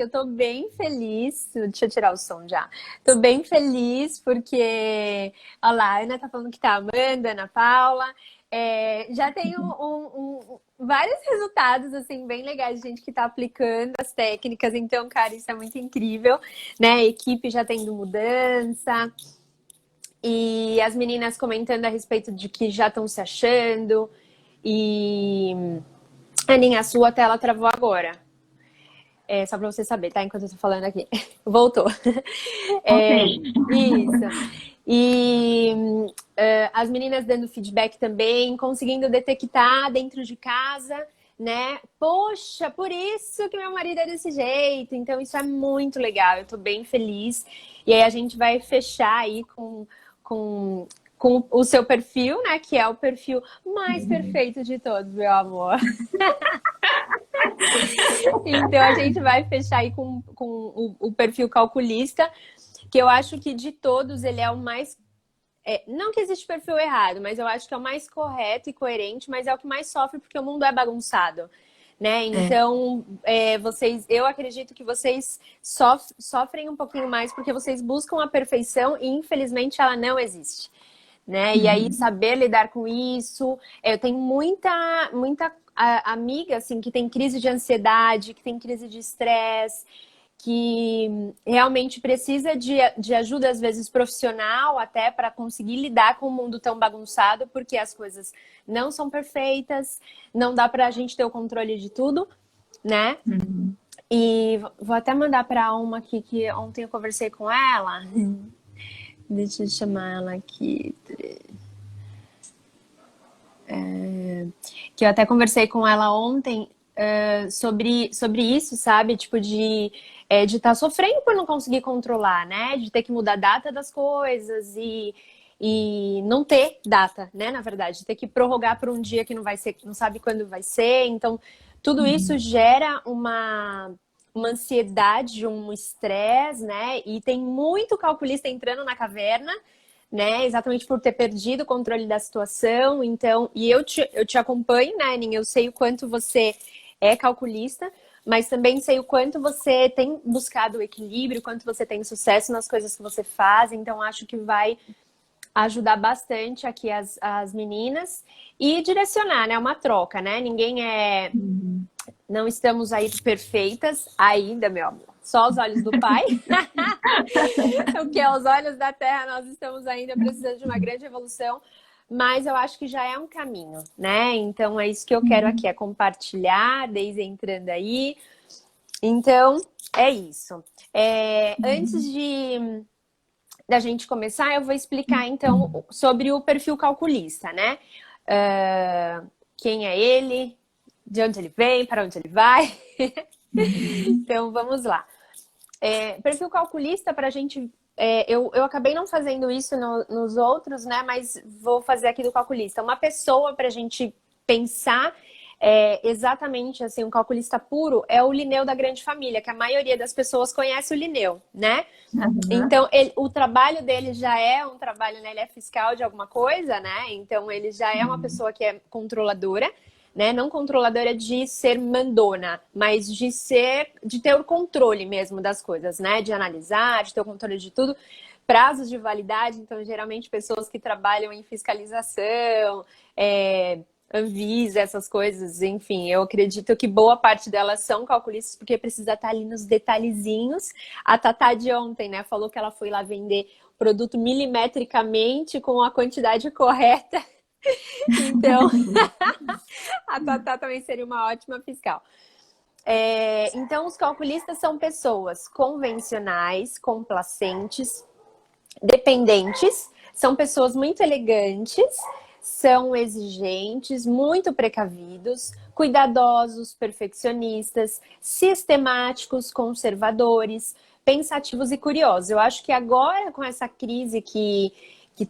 Eu tô bem feliz. Deixa eu tirar o som já. Tô bem feliz porque, olha lá, a Ana tá falando que tá amando, a Ana Paula. Já tem vários resultados, assim, bem legais de gente que tá aplicando as técnicas. Então, cara, isso é muito incrível, né? A equipe já tendo mudança. E as meninas comentando a respeito de que já estão se achando. E, Aninha, a sua tela travou agora. Só para você saber, tá? Enquanto eu tô falando aqui. Voltou. Ok. Isso. E as meninas dando feedback também, conseguindo detectar dentro de casa, né? Poxa, por isso que meu marido é desse jeito. Então, isso é muito legal. Eu tô bem feliz. E aí a gente vai fechar aí com, com o seu perfil, né? Que é o perfil mais perfeito de todos, meu amor. Então a gente vai fechar aí com o perfil calculista, que eu acho que de todos ele é o mais. Não que existe perfil errado, mas eu acho que é o mais correto e coerente, mas é o que mais sofre porque o mundo é bagunçado. Né? Então, eu acredito que vocês sofrem um pouquinho mais porque vocês buscam a perfeição e infelizmente ela não existe. Né? E aí saber lidar com isso. Eu tenho muita amiga assim que tem crise de ansiedade, que tem crise de estresse, que realmente precisa de ajuda às vezes profissional até para conseguir lidar com o mundo tão bagunçado, porque as coisas não são perfeitas, não dá para a gente ter o controle de tudo, né? E vou até mandar para uma aqui que ontem eu conversei com ela. Deixa eu chamar ela aqui. Que eu até conversei com ela ontem sobre isso, sabe? Tipo, de estar sofrendo por não conseguir controlar, né? De ter que mudar a data das coisas e não ter data, né? Na verdade, ter que prorrogar por um dia que não vai ser, não sabe quando vai ser. Então, tudo isso gera uma ansiedade, um estresse, né? E tem muito calculista entrando na caverna, né? Exatamente por ter perdido o controle da situação. Então, e eu te acompanho, né, Aninha? Eu sei o quanto você é calculista, mas também sei o quanto você tem buscado o equilíbrio, o quanto você tem sucesso nas coisas que você faz. Então, acho que vai ajudar bastante aqui as meninas e direcionar, né? Uma troca, né? Ninguém é. Não estamos aí perfeitas ainda, meu amor. Só os olhos do Pai. Porque aos olhos da Terra nós estamos ainda precisando de uma grande evolução, mas eu acho que já é um caminho, né? Então é isso que eu quero aqui, é compartilhar, desde entrando aí. Então, é isso. Antes da gente começar, eu vou explicar então sobre o perfil calculista, né? Quem é ele, de onde ele vem, para onde ele vai. Então, vamos lá. Perfil calculista, para a gente. Eu acabei não fazendo isso nos outros, né? Mas vou fazer aqui do calculista. Uma pessoa para a gente pensar exatamente assim, um calculista puro é o Linneu da grande família, que a maioria das pessoas conhece o Linneu, né? Então, o trabalho dele já é um trabalho, né? Ele é fiscal de alguma coisa, né? Então, ele já é uma pessoa que é controladora, né? Não controladora de ser mandona, mas de ter o controle mesmo das coisas, né? De analisar, de ter o controle de tudo. Prazos de validade, então, geralmente, pessoas que trabalham em fiscalização, Anvisa, essas coisas, enfim, eu acredito que boa parte delas são calculistas porque precisa estar ali nos detalhezinhos. A Tatá de ontem, né, falou que ela foi lá vender produto milimetricamente com a quantidade correta. Então, a Tatá também seria uma ótima fiscal. Então, os calculistas são pessoas convencionais, complacentes, dependentes, são pessoas muito elegantes, são exigentes, muito precavidos, cuidadosos, perfeccionistas, sistemáticos, conservadores, pensativos e curiosos. Eu acho que agora, com essa crise que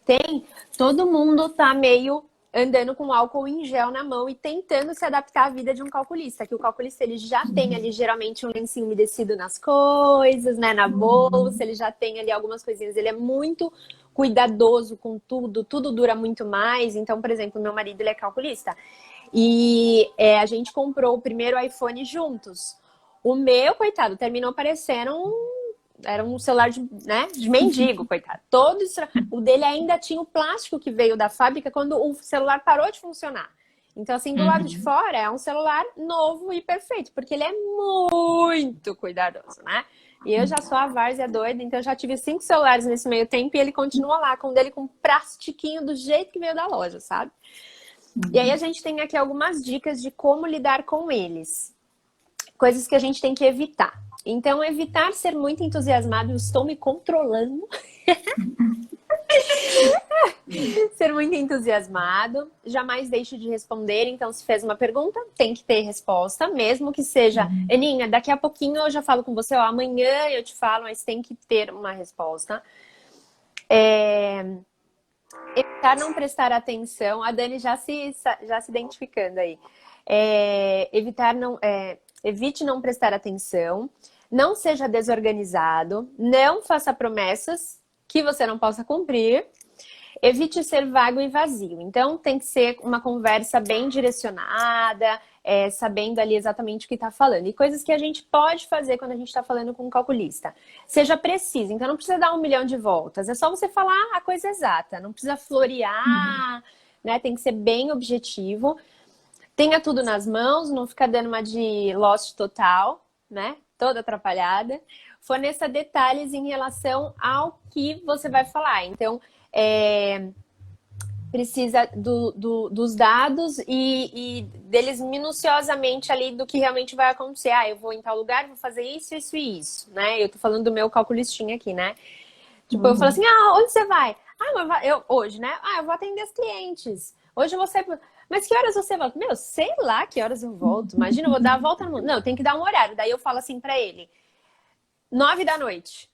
tem, todo mundo tá meio andando com álcool em gel na mão e tentando se adaptar à vida de um calculista, que o calculista ele já tem ali geralmente um lencinho umedecido nas coisas, né, na bolsa, ele já tem ali algumas coisinhas, ele é muito cuidadoso com tudo, tudo dura muito mais. Então, por exemplo, meu marido ele é calculista e a gente comprou o primeiro iPhone juntos. o meu, coitado, terminou parecendo era um celular de, né, de mendigo, coitado. O dele ainda tinha o plástico que veio da fábrica quando o celular parou de funcionar. Então, assim, do lado de Uhum. fora é um celular novo e perfeito, porque ele é muito cuidadoso, né? E eu já sou a várzea doida, então eu já tive 5 celulares nesse meio tempo e ele continua lá, com o dele com plastiquinho do jeito que veio da loja, sabe? E aí a gente tem aqui algumas dicas de como lidar com eles. Coisas que a gente tem que evitar. Então, evitar ser muito entusiasmado, eu estou me controlando. Ser muito entusiasmado, jamais deixe de responder. Então, se fez uma pergunta, tem que ter resposta, mesmo que seja, Aninha, daqui a pouquinho eu já falo com você, ó, amanhã eu te falo, mas tem que ter uma resposta. Evitar não prestar atenção, a Dani já se identificando aí. Evite não prestar atenção, não seja desorganizado, não faça promessas que você não possa cumprir. Evite ser vago e vazio. Então, tem que ser uma conversa bem direcionada, sabendo ali exatamente o que está falando. E coisas que a gente pode fazer quando a gente está falando com um calculista. Seja preciso. Então, não precisa dar 1 milhão de voltas. É só você falar a coisa exata. Não precisa florear, né? Tem que ser bem objetivo. Tenha tudo nas mãos, não fica dando uma de lost total, né? Toda atrapalhada. Forneça detalhes em relação ao que você vai falar. Então, precisa dos dados e deles minuciosamente ali do que realmente vai acontecer. Eu vou em tal lugar, vou fazer isso, isso e isso, né? Eu tô falando do meu calculistinha aqui, né? Tipo, eu falo assim, onde você vai? Hoje, né? Eu vou atender os clientes. Hoje você... Mas que horas você volta? Meu, sei lá que horas eu volto. Imagina, eu vou dar a volta no mundo. Não, tem que dar um horário. Daí eu falo assim pra ele, 9 da noite.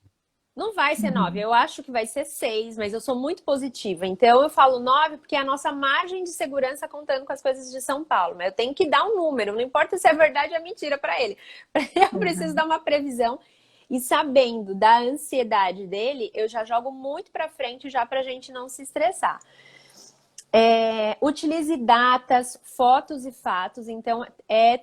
Não vai ser 9, eu acho que vai ser 6, mas eu sou muito positiva. Então eu falo 9 porque é a nossa margem de segurança contando com as coisas de São Paulo. Mas eu tenho que dar um número, não importa se é verdade ou é mentira para ele. Eu preciso dar uma previsão. E sabendo da ansiedade dele, eu já jogo muito para frente já pra gente não se estressar. Utilize datas, fotos e fatos. Então,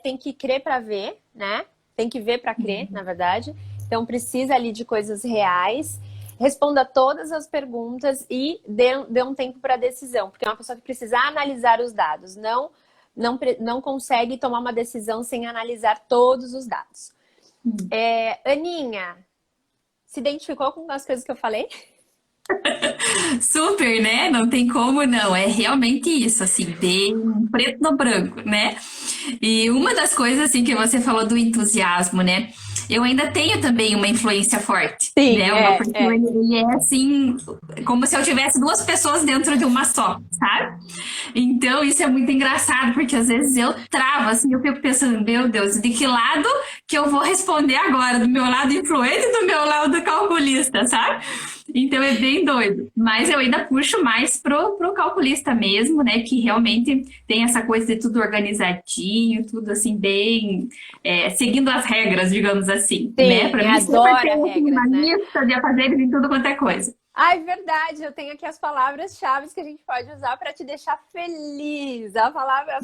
tem que crer para ver, né? Tem que ver para crer, na verdade. Então, precisa ali de coisas reais. Responda todas as perguntas e dê um tempo para decisão. Porque é uma pessoa que precisa analisar os dados. Não consegue tomar uma decisão sem analisar todos os dados. Aninha, se identificou com as coisas que eu falei? Super, né? Não tem como não. É realmente isso, assim, bem preto no branco, né? E uma das coisas, assim, que você falou do entusiasmo, né? Eu ainda tenho também uma influência forte, Sim, né? O meu perfil, ele é, assim, como se eu tivesse duas pessoas dentro de uma só, sabe? Então, isso é muito engraçado, porque às vezes eu travo, assim, eu fico pensando, meu Deus, de que lado que eu vou responder agora? Do meu lado influente ou do meu lado calculista, sabe? Então é bem doido. Mas eu ainda puxo mais pro calculista mesmo, né? Que realmente tem essa coisa de tudo organizadinho, tudo assim, bem seguindo as regras, digamos assim, né? sim, Para mim sempre adora tem assim, uma regras, né? lista de afazeres em tudo quanto é coisa. Ah, é verdade. Eu tenho aqui as palavras-chave que a gente pode usar para te deixar feliz. As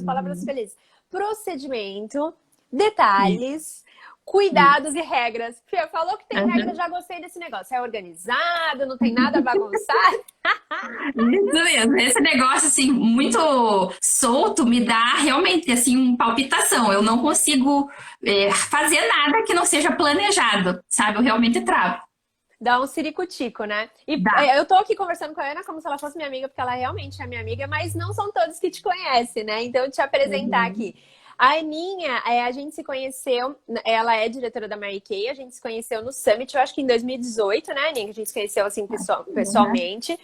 palavras felizes. Procedimento, detalhes, cuidados e regras. Fia, falou que tem regra, Uhum. já gostei desse negócio. É organizado, não tem nada bagunçado. Isso mesmo. Esse negócio, assim, muito solto me dá realmente, assim, uma palpitação. Eu não consigo fazer nada que não seja planejado, sabe? Eu realmente travo. Dá um ciricutico, né? E Dá. eu tô aqui conversando com a Ana como se ela fosse minha amiga, porque ela realmente é minha amiga, mas não são todos que te conhecem, né? Então, eu te apresentar Uhum. aqui. A Aninha, a gente se conheceu, ela é diretora da Mary Kay, a gente se conheceu no Summit, eu acho que em 2018, né, Aninha? Que a gente se conheceu, assim, Uhum. pessoalmente.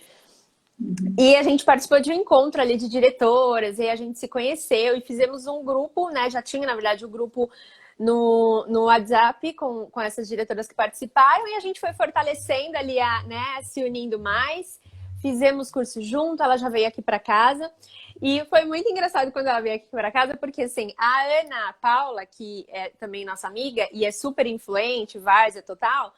E a gente participou de um encontro ali de diretoras, e a gente se conheceu e fizemos um grupo, né? Já tinha, na verdade, o grupo no WhatsApp com essas diretoras que participaram, e a gente foi fortalecendo ali, né, se unindo mais. Fizemos curso junto, ela já veio aqui para casa. E foi muito engraçado quando ela veio aqui para casa, porque assim, a Ana Paula, que é também nossa amiga e é super influente, várzea total,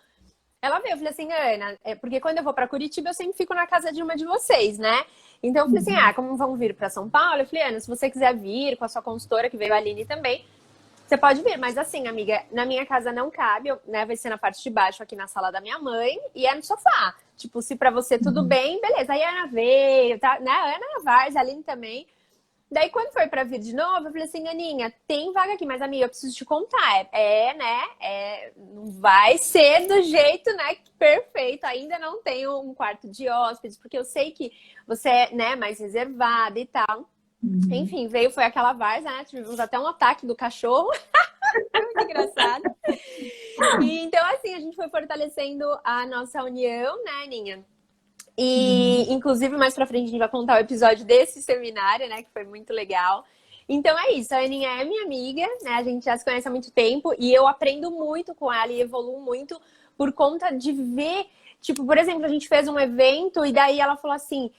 ela veio, eu falei assim, Ana, porque quando eu vou para Curitiba, eu sempre fico na casa de uma de vocês, né? Então eu falei assim, como vão vir para São Paulo? Eu falei, Ana, se você quiser vir com a sua consultora, que veio a Aline também, Você pode vir, mas assim, amiga, na minha casa não cabe, né? Vai ser na parte de baixo, aqui na sala da minha mãe, e é no sofá. Tipo, se pra você tudo bem, beleza. Aí a Ana veio, tá? Né? A Ana e a Vars, a Aline também. Daí, quando foi pra vir de novo, eu falei assim, Aninha, tem vaga aqui, mas amiga, eu preciso te contar. Né? Não vai ser do jeito, né, perfeito. Ainda não tenho um quarto de hóspedes, porque eu sei que você é, né, mais reservada e tal. Enfim, foi aquela várzea, né? Tivemos até um ataque do cachorro. Muito engraçado. E, então, assim, a gente foi fortalecendo a nossa união, né, Aninha? E, inclusive, mais pra frente a gente vai contar o episódio desse seminário, né? Que foi muito legal. Então é isso, a Aninha é minha amiga, né? A gente já se conhece há muito tempo e eu aprendo muito com ela e evoluo muito por conta de ver, tipo, por exemplo, a gente fez um evento e daí ela falou assim,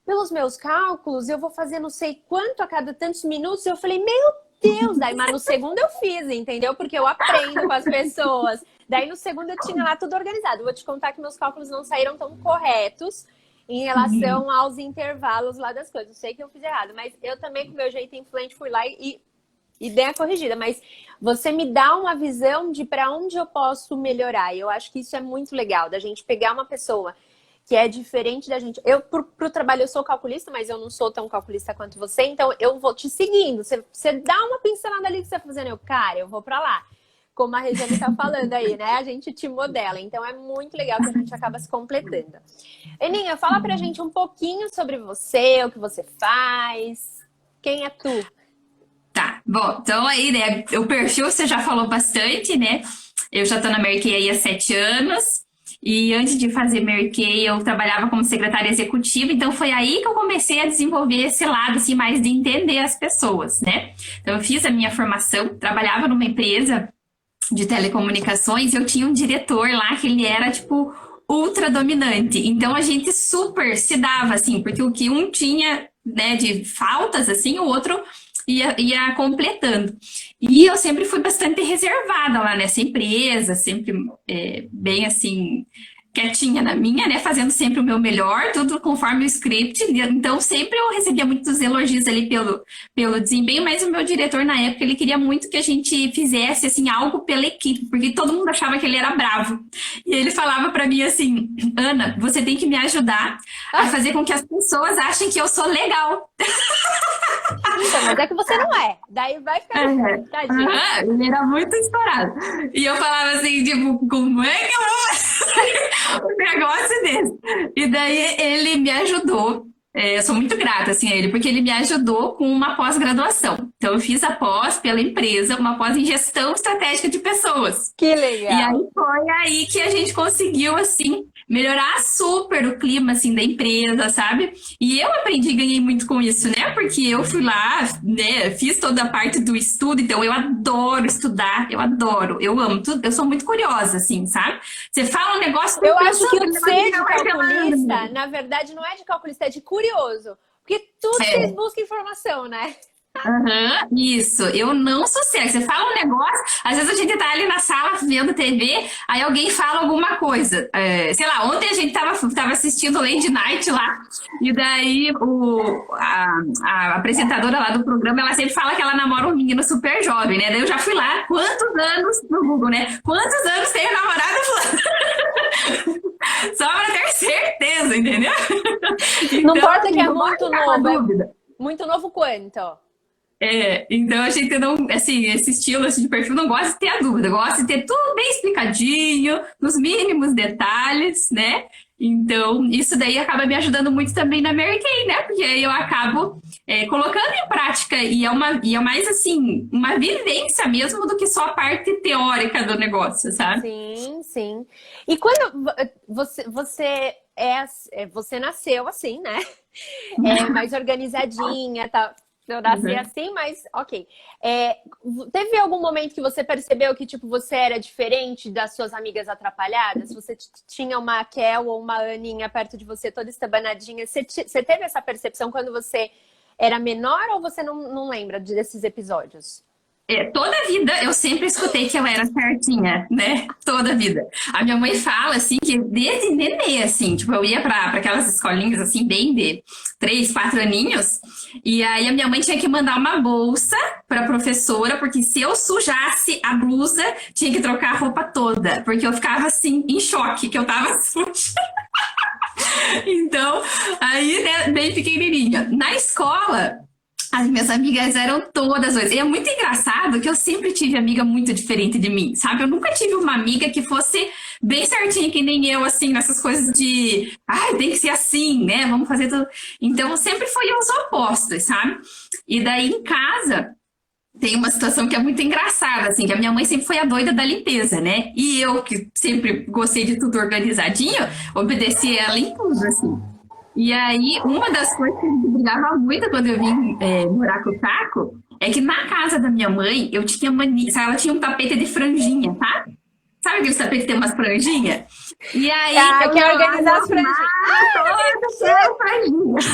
pelos meus cálculos, eu vou fazer não sei quanto a cada tantos minutos. Eu falei, meu Deus! Daí, mas no segundo eu fiz, entendeu? Porque eu aprendo com as pessoas. Daí no segundo eu tinha lá tudo organizado. Vou te contar que meus cálculos não saíram tão corretos em relação aos intervalos lá das coisas. Eu sei que eu fiz errado, mas eu também, com o meu jeito influente, fui lá e dei a corrigida. Mas você me dá uma visão de para onde eu posso melhorar. E eu acho que isso é muito legal, da gente pegar uma pessoa que é diferente da gente. Eu, pro trabalho, eu sou calculista, mas eu não sou tão calculista quanto você, então eu vou te seguindo. Você dá uma pincelada ali que você tá fazendo, eu vou pra lá. Como a Regiane tá falando aí, né? A gente te modela. Então é muito legal que a gente acaba se completando. Aninha, fala pra gente um pouquinho sobre você, o que você faz. Quem é tu? Tá, bom, então aí, né, o perfil você já falou bastante, né? Eu já tô na Mary Kay aí há 7 anos. E antes de fazer Mary Kay, eu trabalhava como secretária executiva, então foi aí que eu comecei a desenvolver esse lado, assim, mais de entender as pessoas, né? Então eu fiz a minha formação, trabalhava numa empresa de telecomunicações, e eu tinha um diretor lá que ele era, tipo, ultra dominante. Então a gente super se dava, assim, porque o que um tinha, né, de faltas, assim, o outro ia completando. E eu sempre fui bastante reservada lá nessa empresa, sempre bem assim, quietinha na minha, né? Fazendo sempre o meu melhor, tudo conforme o script. Então, sempre eu recebia muitos elogios ali pelo desempenho, mas o meu diretor, na época, ele queria muito que a gente fizesse, assim, algo pela equipe, porque todo mundo achava que ele era bravo. E ele falava pra mim assim, Ana, você tem que me ajudar a fazer com que as pessoas achem que eu sou legal. Então, mas é que você não é. Daí vai ficar tadinho. Ele era muito estourado. E eu falava assim, tipo, como é que eu vou um negócio desse? E daí ele me ajudou. Eu sou muito grata assim, a ele, porque ele me ajudou com uma pós-graduação. Então, eu fiz a pós pela empresa, uma pós em gestão estratégica de pessoas. Que E legal. aí foi aí que a gente conseguiu, assim, melhorar super o clima, assim, da empresa, sabe? E eu aprendi e ganhei muito com isso, né? Porque eu fui lá, né, fiz toda a parte do estudo, então eu adoro estudar, eu adoro, eu amo tudo, eu sou muito curiosa, assim, sabe? Você fala um negócio... Eu acho que o ser de vai calculista, na verdade, não é de calculista, é de curioso. Porque tudo vocês buscam informação, né? Isso, eu não sossego. Você fala um negócio, às vezes a gente tá ali na sala vendo TV, aí alguém fala alguma coisa. Sei lá, ontem a gente tava assistindo Lady Night lá, e daí a apresentadora lá do programa, ela sempre fala que ela namora um menino super jovem, né? Daí eu já fui lá, quantos anos no Google, né? Quantos anos tem o namorado fulano? Só pra ter certeza, entendeu? Não Então, importa que é não muito pode ficar com novo. dúvida. Muito novo quanto? Então a gente não, assim, esse estilo assim, de perfil não gosta de ter a dúvida, gosta de ter tudo bem explicadinho, nos mínimos detalhes, né? Então, isso daí acaba me ajudando muito também na Mary Kay, né? Porque aí eu acabo colocando em prática e é mais, assim, uma vivência mesmo do que só a parte teórica do negócio, sabe? Sim, sim. E quando você nasceu assim, né? Mais organizadinha, tá? Eu nasci assim, mas ok. Teve algum momento que você percebeu que, tipo, você era diferente das suas amigas atrapalhadas? Você tinha uma Kel ou uma Aninha perto de você, toda estabanadinha. Você teve essa percepção quando você era menor ou você não lembra desses episódios? Toda a vida eu sempre escutei que eu era certinha, né? Toda a vida. A minha mãe fala, assim, que desde nenê, assim, tipo, eu ia pra aquelas escolinhas, assim, bem de 3, 4 aninhos, e aí a minha mãe tinha que mandar uma bolsa pra professora, porque se eu sujasse a blusa, tinha que trocar a roupa toda, porque eu ficava, assim, em choque, que eu tava suja. Então, aí, né, bem pequenininha. Na escola, as minhas amigas eram todas doidas. E é muito engraçado que eu sempre tive amiga muito diferente de mim, sabe? Eu nunca tive uma amiga que fosse bem certinha que nem eu, assim, nessas coisas de, ai, tem que ser assim, né? Vamos fazer tudo. Então, sempre foi os opostos, sabe? E daí em casa tem uma situação que é muito engraçada, assim, que a minha mãe sempre foi a doida da limpeza, né? E eu, que sempre gostei de tudo organizadinho, obedeci ela em tudo, assim. E aí, uma das coisas que a gente brigava muito quando eu vim morar com o Taco é que na casa da minha mãe eu tinha mania, sabe, ela tinha um tapete de franjinha, tá? Sabe aquele tapete que tem umas franjinhas? E aí Ah, eu ia quer lá e organizar as franjinhas. arrumava todas as franjinhas.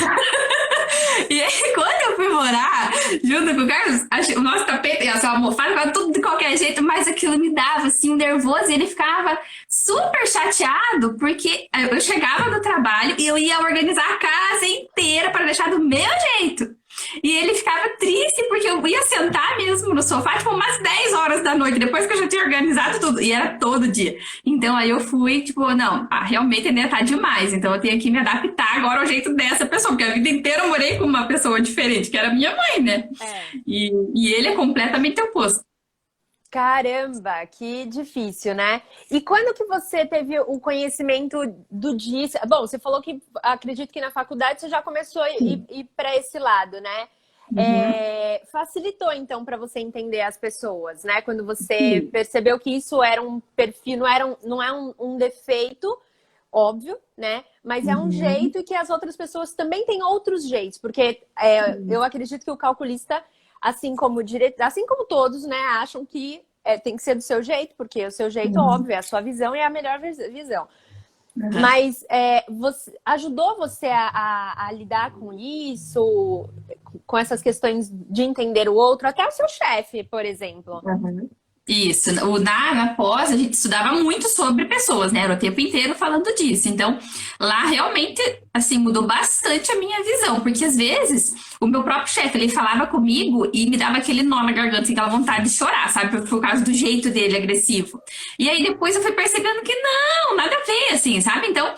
E aí, quando eu fui morar junto com o Carlos, o nosso tapete, a sua almofada, ficava tudo de qualquer jeito, mas aquilo me dava assim um nervoso e ele ficava super chateado, porque eu chegava do trabalho e eu ia organizar a casa inteira para deixar do meu jeito. E ele ficava triste porque eu ia sentar mesmo no sofá, tipo, umas 10 horas da noite, depois que eu já tinha organizado tudo. E era todo dia. Então aí eu fui, tipo, não, realmente ainda tá demais. Então eu tenho que me adaptar agora ao jeito dessa pessoa, porque a vida inteira eu morei com uma pessoa diferente, que era minha mãe, né? É. E ele é completamente oposto. Caramba, que difícil, né? E quando que você teve o conhecimento do DISC? Bom, você falou que acredito que na faculdade você já começou a ir para esse lado, né? Uhum. Facilitou então para você entender as pessoas, né? Quando você Sim. percebeu que isso era um perfil, não é um defeito, óbvio, né? Mas é um Uhum. jeito e que as outras pessoas também têm outros jeitos, porque eu acredito que o calculista, assim como o diretor, assim como todos, né, acham que tem que ser do seu jeito, porque o seu jeito, Uhum. óbvio, é a sua visão e é a melhor visão. Uhum. Mas ajudou você a lidar com isso, com essas questões de entender o outro, até o seu chefe, por exemplo. Uhum. Isso, na pós a gente estudava muito sobre pessoas, né? Era o tempo inteiro falando disso. Então, lá realmente, assim, mudou bastante a minha visão, porque às vezes o meu próprio chefe, ele falava comigo e me dava aquele nó na garganta, assim, aquela vontade de chorar, sabe? Por causa do jeito dele agressivo. E aí depois eu fui percebendo que não, nada a ver, assim, sabe? Então,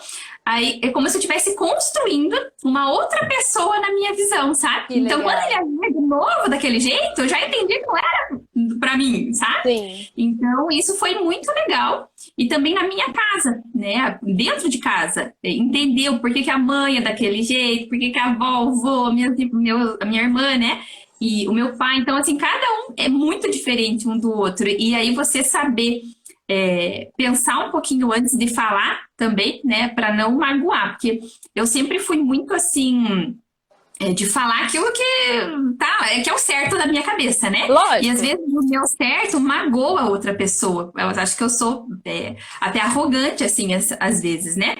aí é como se eu estivesse construindo uma outra pessoa na minha visão, sabe? Que Então, quando ele legal. agia de novo daquele jeito, eu já entendi que não era pra mim, sabe? Sim. Então, isso foi muito legal. E também na minha casa, né? Dentro de casa. Entender o porquê que a mãe é daquele jeito, porquê que a avó, o vô, a minha irmã, né? E o meu pai. Então, assim, cada um é muito diferente um do outro. E aí você saber pensar um pouquinho antes de falar também, né? Para não magoar. Porque eu sempre fui muito assim de falar aquilo que tá, que é o certo da minha cabeça, né? E às Lógico. vezes o meu certo magoa outra pessoa. Eu acho que eu sou até arrogante, assim, às vezes, né?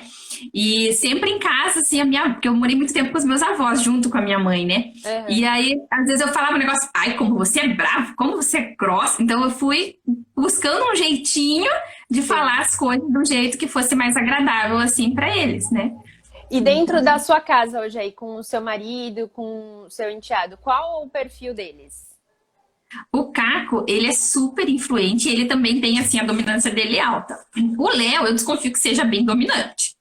E sempre em casa, assim, porque eu morei muito tempo com os meus avós, junto com a minha mãe, né? Uhum. E aí, às vezes eu falava um negócio, ai, como você é bravo, como você é grossa. Então eu fui buscando um jeitinho de falar Sim. as coisas do jeito que fosse mais agradável, assim, para eles, né? E dentro da Então, sua casa hoje aí, com o seu marido, com o seu enteado, qual o perfil deles? o Caco, ele é super influente e ele também tem, assim, a dominância dele alta. O Léo, eu desconfio que seja bem dominante,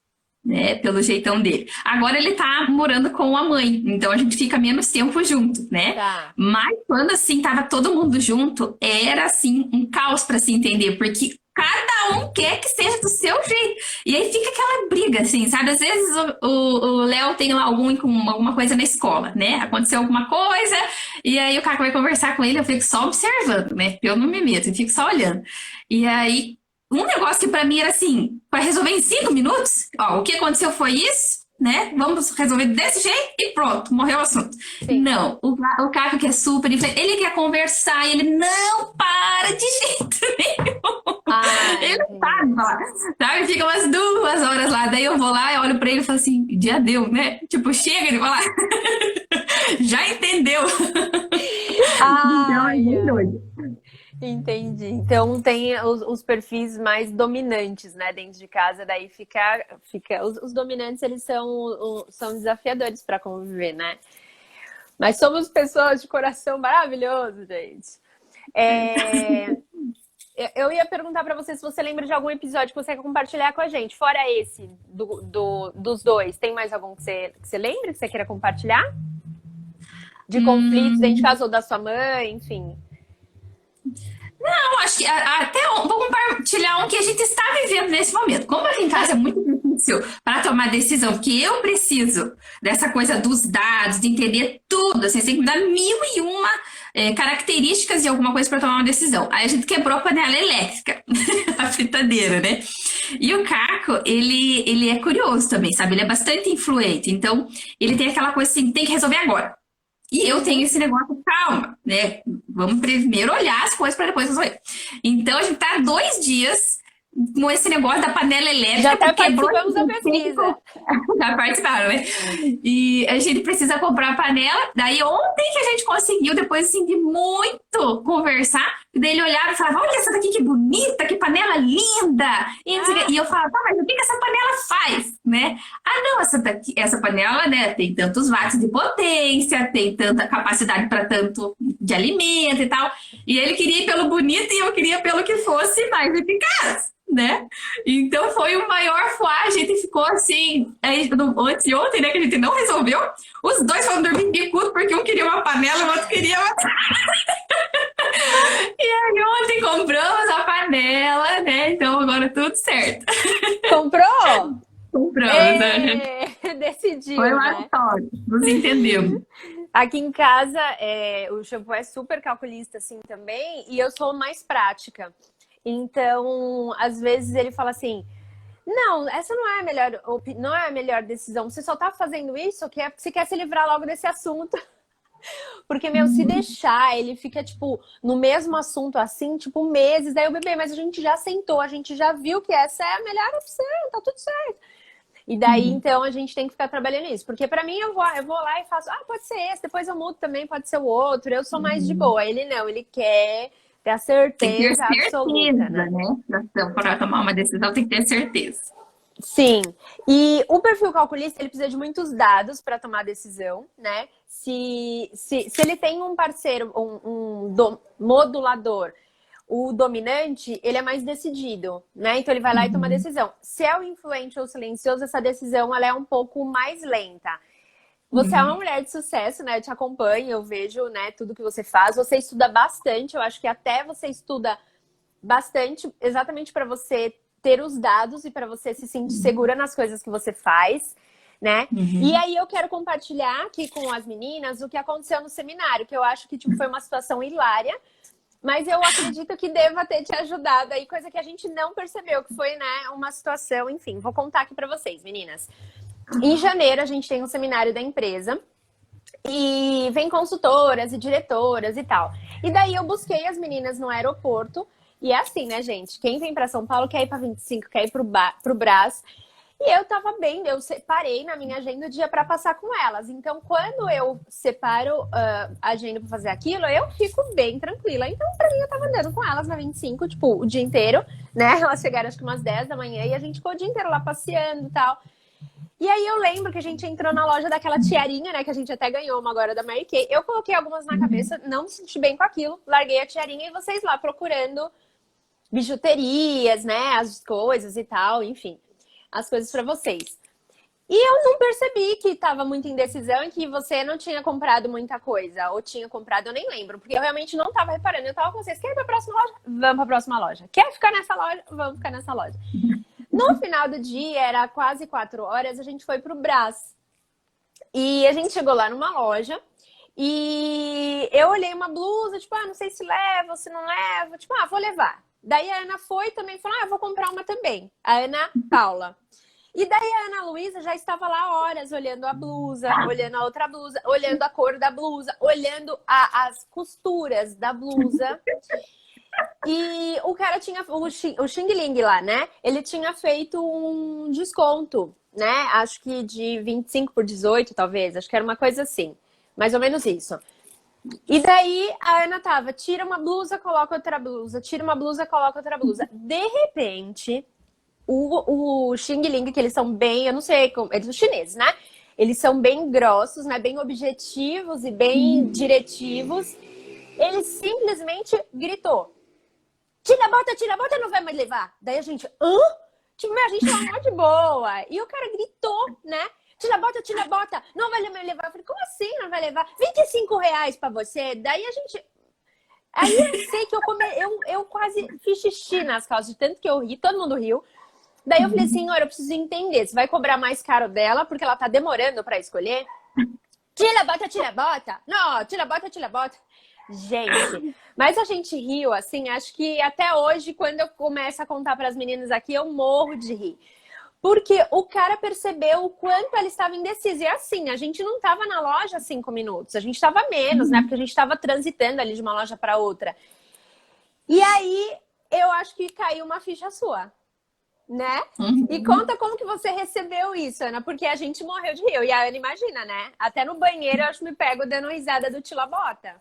né, pelo jeitão dele. Agora ele tá morando com a mãe, então a gente fica menos tempo junto, né? Tá. Mas quando, assim, tava todo mundo junto, era, assim, um caos para se entender, porque cada um quer que seja do seu jeito. E aí fica aquela briga, assim, sabe? Às vezes o Léo tem lá alguma coisa na escola, né? Aconteceu alguma coisa, e aí o cara vai conversar com ele, eu fico só observando, né? Eu não me meto, eu fico só olhando. E aí, um negócio que pra mim era assim, para resolver em 5 minutos, ó, o que aconteceu foi isso, né? Vamos resolver desse jeito e pronto, morreu o assunto. Sim. Não, o Caco que é super influente, ele quer conversar e ele não para de jeito nenhum. Ah, Ele não para de entendi. falar, sabe? Fica umas 2 horas lá, daí eu vou lá e olho pra ele e falo assim, já deu, né? Tipo, chega de falar, já entendeu. Então é Ai, bem ai. doido. Entendi. Então tem os perfis mais dominantes, né, dentro de casa, daí fica os dominantes, eles são desafiadores para conviver, né? Mas somos pessoas de coração maravilhoso, gente. É, eu ia perguntar para você se você lembra de algum episódio que você quer compartilhar com a gente, fora esse dos dois. Tem mais algum que você lembra, que você queira compartilhar? De conflitos dentro de casa ou da sua mãe, enfim. Não, acho que vou compartilhar um que a gente está vivendo nesse momento. Como aqui em casa é muito difícil para tomar decisão, porque eu preciso dessa coisa dos dados, de entender tudo. Assim, você tem que me dar mil e uma características de alguma coisa para tomar uma decisão. Aí a gente quebrou a panela elétrica, a fritadeira, né? E o Caco, ele é curioso também, sabe? Ele é bastante influente. Então, ele tem aquela coisa assim, tem que resolver agora. E eu tenho esse negócio, calma, né? Vamos primeiro olhar as coisas para depois resolver. Então, a gente tá 2 dias com esse negócio da panela elétrica. Já até participamos da pesquisa. Já participaram, né? E a gente precisa comprar a panela. Daí, ontem que a gente conseguiu, depois assim, de muito conversar, daí ele olhava e falava, olha essa daqui que bonita, que panela linda. E eu falava, tá, mas o que essa panela faz, né? Ah, não, essa panela, né, tem tantos watts de potência, tem tanta capacidade para tanto de alimento e tal. E ele queria ir pelo bonito e eu queria pelo que fosse mais eficaz, né? Então foi o maior fuá, a gente ficou assim, antes de ontem, né, que a gente não resolveu. Os dois foram dormir bicudo porque um queria uma panela e o outro queria uma... E aí ontem compramos a panela, né? Então agora tudo certo. Comprou? Compramos, né? Decidiu, Foi uma né? história, nos entendemos. Aqui em casa, o shampoo é super calculista, assim, também, e eu sou mais prática. Então, às vezes ele fala assim, não, essa não é a melhor decisão, você só tá fazendo isso porque você quer se livrar logo desse assunto. Porque, meu, se deixar, ele fica, tipo, no mesmo assunto assim, tipo, meses. Daí o bebê, mas a gente já sentou, a gente já viu que essa é a melhor opção, tá tudo certo. E daí, então, a gente tem que ficar trabalhando nisso. Porque pra mim, eu vou lá e faço, pode ser esse, depois eu mudo também, pode ser o outro. Eu sou mais de boa. Ele não, ele quer ter a Tem que ter certeza absoluta, né? Para tomar uma decisão, tem que ter certeza. Sim, e o perfil calculista, ele precisa de muitos dados para tomar decisão, né? Se ele tem um parceiro, modulador, o dominante, ele é mais decidido, né? Então ele vai lá e toma decisão. Se é o influente ou silencioso, essa decisão ela é um pouco mais lenta. Você é uma mulher de sucesso, né? Eu te acompanho, eu vejo, né, tudo que você faz. Você estuda bastante, eu acho que até você estuda bastante exatamente para você ter os dados e para você se sentir segura nas coisas que você faz, né? E aí eu quero compartilhar aqui com as meninas o que aconteceu no seminário, que eu acho que tipo, foi uma situação hilária, mas eu acredito que deva ter te ajudado aí, coisa que a gente não percebeu, que foi, né, uma situação, enfim, vou contar aqui para vocês, meninas. Em janeiro a gente tem um seminário da empresa e vem consultoras e diretoras e tal. E daí eu busquei as meninas no aeroporto. E é assim, né, gente? Quem vem para São Paulo quer ir para 25, quer ir pro Brás. E eu tava bem, eu separei na minha agenda o dia para passar com elas. Então, quando eu separo a agenda para fazer aquilo, eu fico bem tranquila. Então, para mim, eu tava andando com elas na 25, tipo, o dia inteiro, né? Elas chegaram acho que umas 10 da manhã e a gente ficou o dia inteiro lá passeando e tal. E aí eu lembro que a gente entrou na loja daquela tiarinha, né? Que a gente até ganhou uma agora da Mary Kay. Eu coloquei algumas na cabeça, não me senti bem com aquilo. Larguei a tiarinha e vocês lá procurando bijuterias, né, as coisas e tal, enfim, as coisas para vocês. E eu não percebi que estava muita indecisão e que você não tinha comprado muita coisa, ou tinha comprado, eu nem lembro, porque eu realmente não estava reparando. Eu estava com vocês, quer ir para a próxima loja? Vamos para a próxima loja. Quer ficar nessa loja? Vamos ficar nessa loja. No final do dia, era quase 4 horas, a gente foi pro Brás. E a gente chegou lá numa loja e eu olhei uma blusa, tipo, não sei se leva ou se não leva, tipo, vou levar. Daí a Ana foi também, falou, eu vou comprar uma também. A Ana Paula. E daí a Ana Luísa já estava lá horas olhando a blusa, olhando a outra blusa, olhando a cor da blusa, olhando as costuras da blusa. E o cara tinha, o Xing Ling lá, né? Ele tinha feito um desconto, né? Acho que de 25 por 18, talvez. Acho que era uma coisa assim. Mais ou menos isso. E daí a Ana tava, tira uma blusa, coloca outra blusa, tira uma blusa, coloca outra blusa. De repente, o Xing Ling, que eles são bem, eu não sei, eles são chineses, né? Eles são bem grossos, né? Bem objetivos e bem diretivos. Ele simplesmente gritou: tira a bota, não vai mais levar. Daí a gente, hã? Tipo, a gente tava mó de boa. E o cara gritou, né? Tira a bota, não vai mais levar. Eu falei, como assim não vai levar? R$ 25 pra você. Daí a gente... Aí eu sei que eu quase fiz xixi nas calças, de tanto que eu ri, todo mundo riu. Daí eu falei, senhora, eu preciso entender, você vai cobrar mais caro dela, porque ela tá demorando pra escolher? Tira a bota, tira a bota. Não, tira a bota, tira a bota. Gente, mas a gente riu, assim, acho que até hoje, quando eu começo a contar para as meninas aqui, eu morro de rir. Porque o cara percebeu o quanto ela estava indecisa. E assim, a gente não estava na loja 5 minutos, a gente estava menos, né? Porque a gente estava transitando ali de uma loja para outra. E aí, eu acho que caiu uma ficha sua, né? E conta como que você recebeu isso, Ana, porque a gente morreu de rir. E a Ana imagina, né? Até no banheiro eu acho que me pego dando risada do Tila Bota.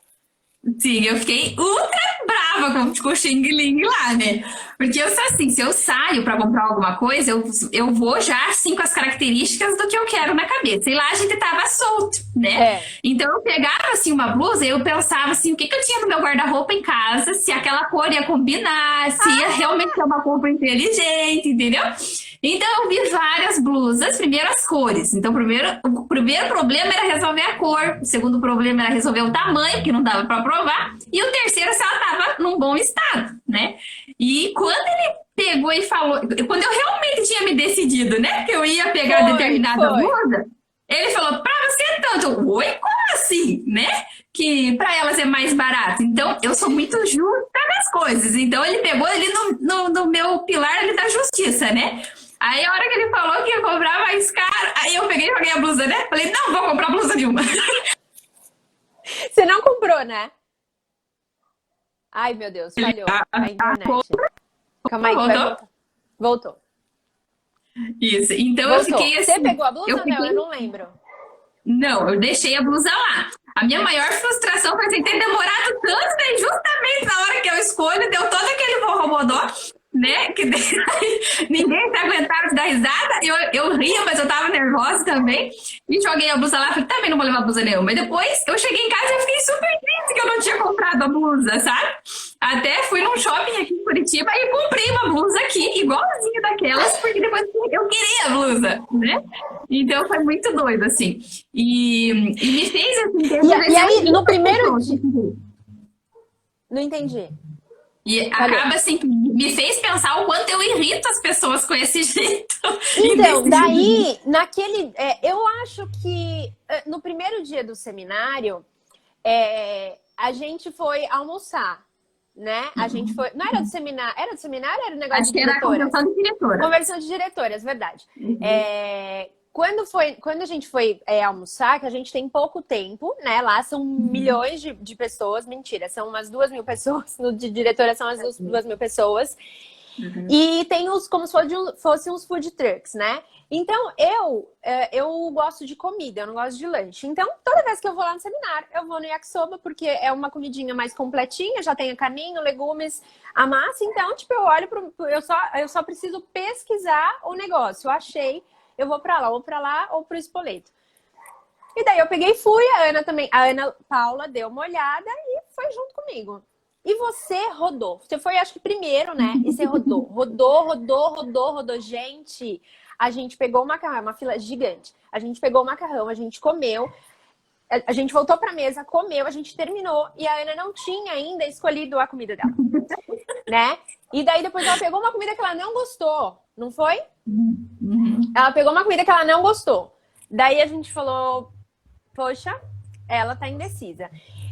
Sim, eu fiquei ultra brava com o Xing Ling lá, né? Porque eu sou assim, se eu saio pra comprar alguma coisa, eu vou já assim com as características do que eu quero na cabeça. E lá a gente tava solto, né? É. Então eu pegava assim uma blusa e eu pensava assim, o que que eu tinha no meu guarda-roupa em casa, se aquela cor ia combinar, se ia realmente ser uma compra inteligente, entendeu? Então eu vi várias blusas, primeiro as cores. Então o primeiro problema era resolver a cor, o segundo problema era resolver o tamanho, que não dava para provar, e o terceiro se ela estava num bom estado, né? E quando ele pegou e falou, quando eu realmente tinha me decidido, né, que eu ia pegar determinada blusa, ele falou, pra você tanto, oi, como assim, né? Que pra elas é mais barato. Então, eu sou muito justa nas coisas. Então, ele pegou ele no meu pilar ali da justiça, né? Aí, a hora que ele falou que ia comprar mais caro, aí eu peguei e joguei a blusa, né? Falei, não vou comprar blusa nenhuma. Você não comprou, né? Ai, meu Deus, falhou a internet. Calma aí, que vai voltar. Voltou. Isso. Então, Voltou. eu fiquei assim... Você pegou a blusa ou não? Eu não lembro. Não, eu deixei a blusa lá. A minha maior frustração foi assim, ter demorado tanto, né? Justamente na hora que eu escolho, deu todo aquele borromodó, né? Que ninguém se aguentava de dar risada. Eu ria, mas eu tava nervosa também. E joguei a blusa lá, falei, também não vou levar blusa nenhuma. Mas depois eu cheguei em casa e fiquei super triste que eu não tinha comprado a blusa, sabe? Até fui num shopping aqui em Curitiba e comprei uma blusa aqui, igualzinha daquelas, porque depois eu queria a blusa, né? Então foi muito doido, assim. E me fez assim. E aí, no primeiro dia. Não entendi. E acaba assim, me fez pensar o quanto eu irrito as pessoas com esse jeito. Então, daí, naquele. Eu acho que no primeiro dia do seminário, a gente foi almoçar. Né? A gente foi. Não era do seminário? Era do seminário ou era o negócio acho de diretoras? Acho que era a convenção de diretoras. Convenção de diretoras, verdade. Quando a gente foi almoçar, que a gente tem pouco tempo, né? Lá são milhões de pessoas. Mentira, são umas 2.000 pessoas. No de diretoras são as 2.000 pessoas. E tem como se fossem uns food trucks, né? Então, eu gosto de comida, eu não gosto de lanche. Então, toda vez que eu vou lá no seminário, eu vou no yakisoba, porque é uma comidinha mais completinha, já tem a carninho, legumes, a massa. Então, tipo, eu olho eu só preciso pesquisar o negócio. Eu achei, eu vou pra lá ou pro espoleto. E daí eu peguei e fui, a Ana também. A Ana Paula deu uma olhada e foi junto comigo. E você rodou. Você foi, acho que primeiro, né? E você rodou. Rodou. Gente, a gente pegou o macarrão, uma fila gigante. A gente pegou o macarrão, a gente comeu. A gente voltou pra mesa, comeu, a gente terminou. E a Ana não tinha ainda escolhido a comida dela. Né? E daí depois ela pegou uma comida que ela não gostou. Não foi? Ela pegou uma comida que ela não gostou. Daí a gente falou, poxa, ela tá indecisa.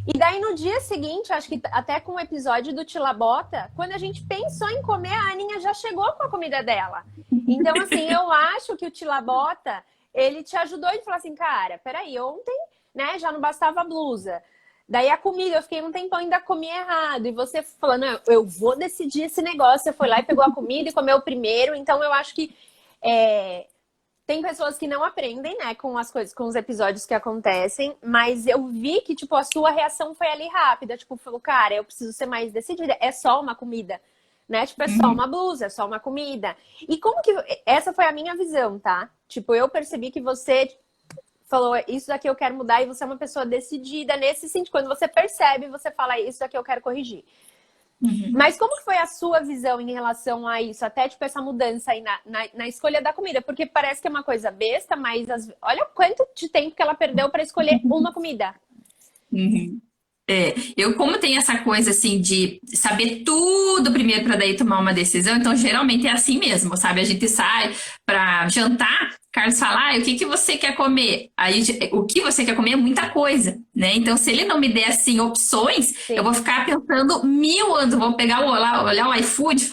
E daí no dia seguinte, acho que até com o episódio do Tila Bota, quando a gente pensou em comer, a Aninha já chegou com a comida dela. Então, assim, eu acho que o Tila Bota, ele te ajudou e falou assim, cara, peraí, ontem, né, já não bastava a blusa. Daí a comida, eu fiquei um tempão, ainda comi errado. E você falando, não, eu vou decidir esse negócio. Você foi lá e pegou a comida e comeu primeiro. Então, eu acho que tem pessoas que não aprendem, né, com as coisas, com os episódios que acontecem, mas eu vi que, tipo, a sua reação foi ali rápida. Tipo, falou, cara, eu preciso ser mais decidida. É só uma comida, né? Tipo, é só uma blusa, é só uma comida. E como que... Essa foi a minha visão, tá? Tipo, eu percebi que você falou, isso daqui eu quero mudar, e você é uma pessoa decidida nesse sentido. Quando você percebe, você fala, isso daqui eu quero corrigir. Mas como que foi a sua visão em relação a isso? Até, tipo, essa mudança aí na escolha da comida. Porque parece que é uma coisa besta, mas olha o quanto de tempo que ela perdeu para escolher uma comida. Uhum. Eu como tenho essa coisa assim de saber tudo primeiro para daí tomar uma decisão, então geralmente é assim mesmo, sabe? A gente sai para jantar, Carlos fala, o que que você quer comer? Aí o que você quer comer é muita coisa, né? Então se ele não me der assim opções, Sim. eu vou ficar pensando 1000 anos, vou pegar olhar o iFood,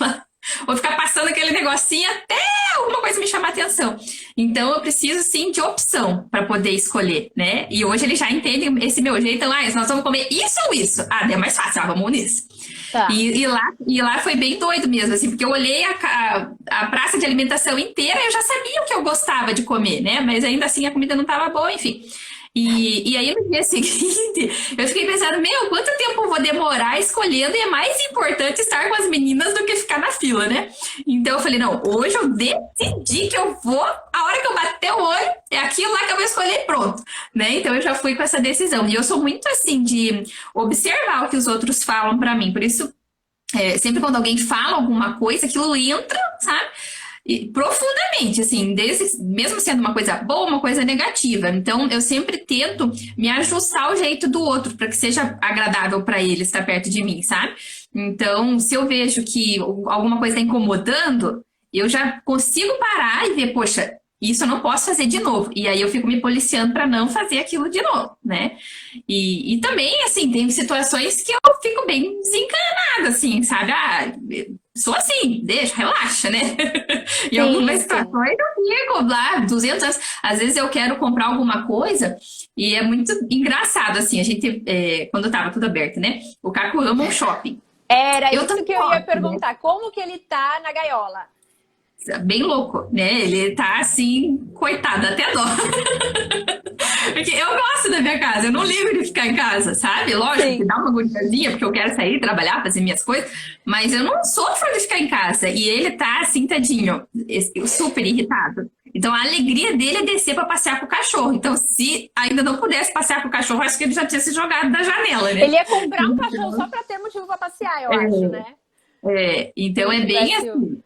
vou ficar passando aquele negocinho até alguma coisa me chamar a atenção. Então eu preciso sim de opção para poder escolher, né? E hoje ele já entende esse meu jeito. Então, nós vamos comer isso ou isso? É mais fácil, vamos nisso. Tá. E lá foi bem doido mesmo, assim, porque eu olhei a praça de alimentação inteira e eu já sabia o que eu gostava de comer, né? Mas ainda assim a comida não estava boa, enfim. E aí no dia seguinte, eu fiquei pensando, quanto tempo eu vou demorar escolhendo, e é mais importante estar com as meninas do que ficar na fila, né? Então eu falei, não, hoje eu decidi que eu vou, a hora que eu bater o olho, é aquilo lá que eu vou escolher, pronto, né? Então eu já fui com essa decisão. E eu sou muito assim de observar o que os outros falam pra mim, por isso, sempre quando alguém fala alguma coisa, aquilo entra, sabe? Profundamente, assim, mesmo sendo uma coisa boa, uma coisa negativa. Então, eu sempre tento me ajustar ao jeito do outro, para que seja agradável para ele estar perto de mim, sabe? Então, se eu vejo que alguma coisa está incomodando, eu já consigo parar e ver, poxa, isso eu não posso fazer de novo. E aí eu fico me policiando para não fazer aquilo de novo, né? E também, assim, tem situações que eu fico bem desencanada, assim, sabe? Sou assim, relaxa, né? Em algumas situações eu fico lá 200 anos. Às vezes eu quero comprar alguma coisa e é muito engraçado, assim, a gente, quando tava tudo aberto, né? O Caco ama um shopping. Era isso que eu ia perguntar. Né? Como que ele tá na gaiola? Bem louco, né? Ele tá assim, coitado, até dó. Porque eu gosto da minha casa, eu não ligo de ficar em casa, sabe? Lógico que dá uma agoniazinha, porque eu quero sair, trabalhar, fazer minhas coisas, mas eu não sofro de ficar em casa. E ele tá assim, tadinho, super irritado. Então a alegria dele é descer para passear com o cachorro. Então, se ainda não pudesse passear com o cachorro, acho que ele já tinha se jogado da janela, né? Ele ia comprar um cachorro só para ter motivo para passear, eu acho, né? Então é bem assim.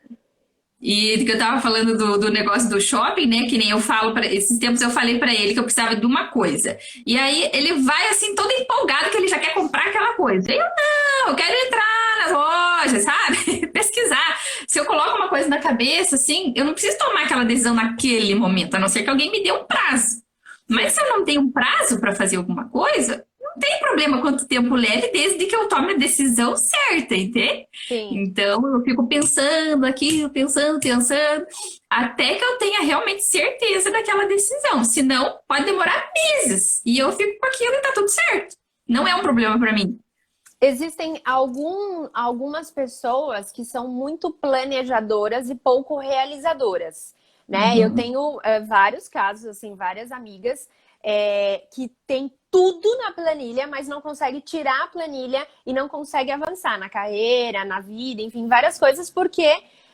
E que eu tava falando do negócio do shopping, né? Que nem eu falo, esses tempos eu falei pra ele que eu precisava de uma coisa. E aí ele vai assim, todo empolgado que ele já quer comprar aquela coisa. Eu quero entrar nas lojas, sabe? Pesquisar. Se eu coloco uma coisa na cabeça, assim, eu não preciso tomar aquela decisão naquele momento, a não ser que alguém me dê um prazo. Mas se eu não tenho um prazo pra fazer alguma coisa, não tem problema quanto tempo leve, desde que eu tome a decisão certa, entende? Sim. Então, eu fico pensando aqui, pensando, até que eu tenha realmente certeza daquela decisão. Senão, pode demorar meses. E eu fico com aquilo e tá tudo certo. Não é um problema para mim. Existem algumas pessoas que são muito planejadoras e pouco realizadoras, né? Eu tenho vários casos, assim, várias amigas que tem tudo na planilha, mas não consegue tirar a planilha e não consegue avançar na carreira, na vida, enfim, várias coisas, porque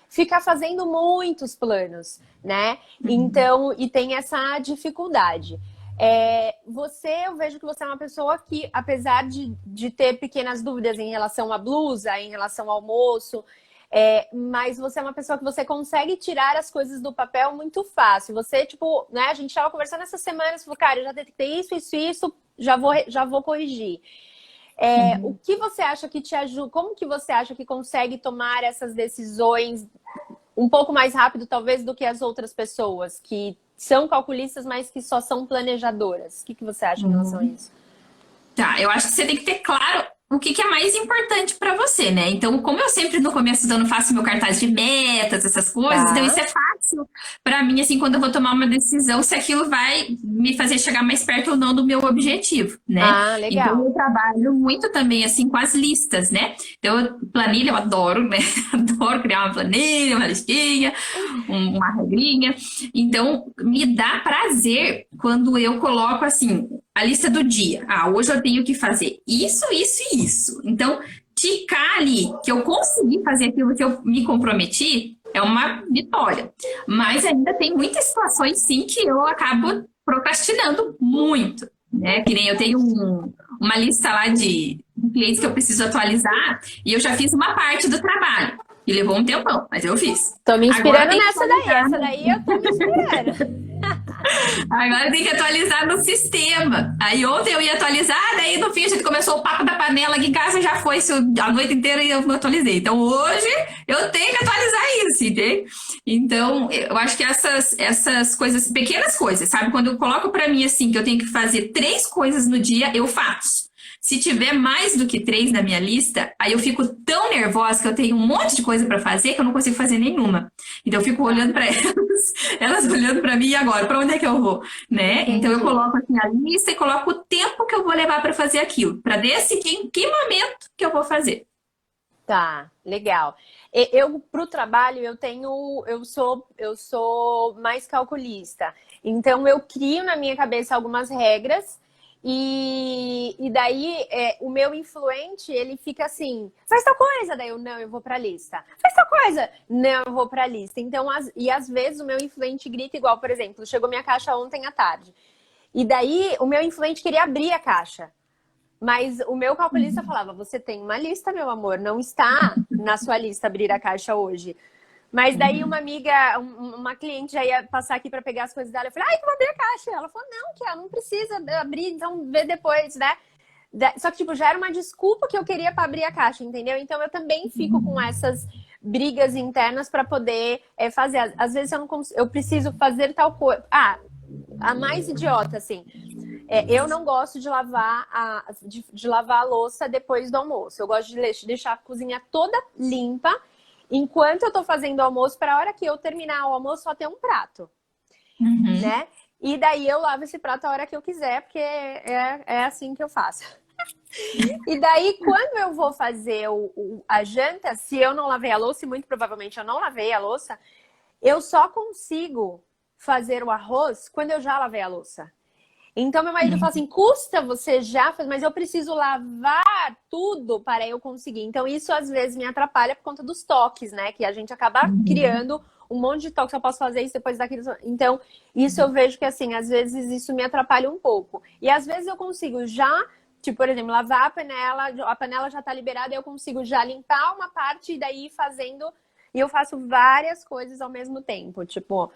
fica fazendo muitos planos, né? Então, e tem essa dificuldade. Eu vejo que você é uma pessoa que, apesar de ter pequenas dúvidas em relação à blusa, em relação ao almoço, mas você é uma pessoa que você consegue tirar as coisas do papel muito fácil. Você, tipo, né? A gente estava conversando essa semana, você falou, cara, eu já detectei isso, já vou corrigir. O que você acha que te ajuda? Como que você acha que consegue tomar essas decisões um pouco mais rápido, talvez, do que as outras pessoas que são calculistas, mas que só são planejadoras? O que você acha em relação a isso? Tá, eu acho que você tem que ter claro o que é mais importante para você, né? Então, como eu sempre no começo do ano faço meu cartaz de metas, essas coisas, então isso é fácil fácil para mim, assim, quando eu vou tomar uma decisão, se aquilo vai me fazer chegar mais perto ou não do meu objetivo, né? Ah, Então, legal. eu trabalho muito também, assim, com as listas, né? Então, planilha eu adoro, né? Adoro criar uma planilha, uma listinha, uma regrinha. Então, me dá prazer quando eu coloco, assim, a lista do dia. Ah, hoje eu tenho que fazer isso, isso e isso. Então, ticar ali que eu consegui fazer aquilo que eu me comprometi é uma vitória. Mas ainda tem muitas situações, sim, que eu acabo procrastinando muito, né? Que nem eu tenho uma lista lá de clientes que eu preciso atualizar e eu já fiz uma parte do trabalho. E levou um tempão, mas eu fiz. Tô me Agora inspirando tem que nessa daí. atualizar. Essa daí eu tô me inspirando. Agora tem que atualizar no sistema. Aí ontem eu ia atualizar, daí no fim a gente começou o papo da panela aqui em casa, já foi isso a noite inteira e eu não atualizei. Então hoje eu tenho que atualizar isso, entende? Então eu acho que essas coisas, pequenas coisas, sabe? Quando eu coloco pra mim assim, que eu tenho que fazer 3 coisas no dia, eu faço. Se tiver mais do que 3 na minha lista, aí eu fico tão nervosa que eu tenho um monte de coisa pra fazer que eu não consigo fazer nenhuma. Então eu fico olhando pra elas, elas olhando pra mim e agora, pra onde é que eu vou, né? Então eu Entendi. coloco assim a lista e coloco o tempo que eu vou levar pra fazer aquilo, pra decidir em que momento que eu vou fazer. Tá, legal. Eu pro trabalho eu sou mais calculista. Então eu crio na minha cabeça algumas regras e daí o meu influente ele fica assim, faz tal coisa, daí eu não, eu vou pra lista. Faz tal coisa, não, eu vou pra lista. Então às vezes o meu influente grita igual, por exemplo, chegou minha caixa ontem à tarde. E daí o meu influente queria abrir a caixa. Mas o meu calculista falava: você tem uma lista, meu amor, não está na sua lista abrir a caixa hoje. Mas daí uma amiga, uma cliente já ia passar aqui para pegar as coisas dela. Eu falei: ai, que eu vou abrir a caixa. Ela falou: não, que ela não precisa abrir, então vê depois, né? Só que, tipo, já era uma desculpa que eu queria para abrir a caixa, entendeu? Então eu também fico com essas brigas internas para poder fazer. Às vezes eu não eu preciso fazer tal coisa. Ah, a mais idiota, assim. Eu não gosto de lavar de lavar a louça depois do almoço. Eu gosto de deixar a cozinha toda limpa enquanto eu tô fazendo o almoço, para a hora que eu terminar o almoço só ter um prato, Uhum. né? E daí eu lavo esse prato a hora que eu quiser, porque é assim que eu faço. E daí, quando eu vou fazer a janta, se eu não lavei a louça, e muito provavelmente eu não lavei a louça, eu só consigo fazer o arroz quando eu já lavei a louça. Então, meu marido fala assim: custa você já fazer, mas eu preciso lavar tudo para eu conseguir. Então, isso às vezes me atrapalha por conta dos toques, né? Que a gente acaba criando um monte de toques. Eu posso fazer isso depois daquilo. Então, isso eu vejo que, assim, às vezes isso me atrapalha um pouco. E às vezes eu consigo já, tipo, por exemplo, lavar a panela já tá liberada, eu consigo já limpar uma parte e daí ir fazendo. E eu faço várias coisas ao mesmo tempo. Tipo,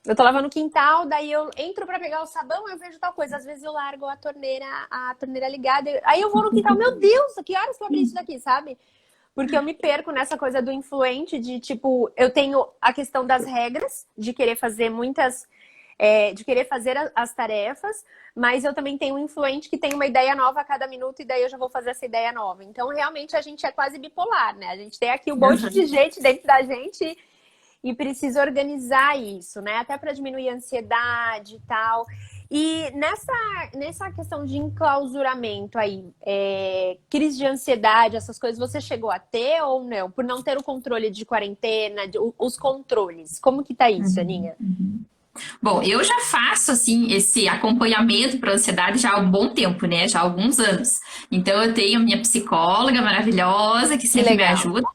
eu tô lavando o quintal, daí eu entro pra pegar o sabão, eu vejo tal coisa. Às vezes eu largo a torneira ligada. Aí eu vou no quintal, meu Deus, que horas que eu abri isso daqui, sabe? Porque eu me perco nessa coisa do influente, de tipo, eu tenho a questão das regras, de querer fazer de querer fazer as tarefas, mas eu também tenho um influente que tem uma ideia nova a cada minuto e daí eu já vou fazer essa ideia nova. Então, realmente, a gente é quase bipolar, né? A gente tem aqui um monte de gente dentro da gente e precisa organizar isso, né? Até para diminuir a ansiedade e tal. E nessa questão de enclausuramento aí, crise de ansiedade, essas coisas, você chegou a ter ou não? Por não ter o controle de quarentena, os controles. Como que tá isso, Aninha? Bom, eu já faço assim esse acompanhamento para ansiedade já há um bom tempo, né? Já há alguns anos. Então eu tenho minha psicóloga maravilhosa que Que sempre me legal. ajuda,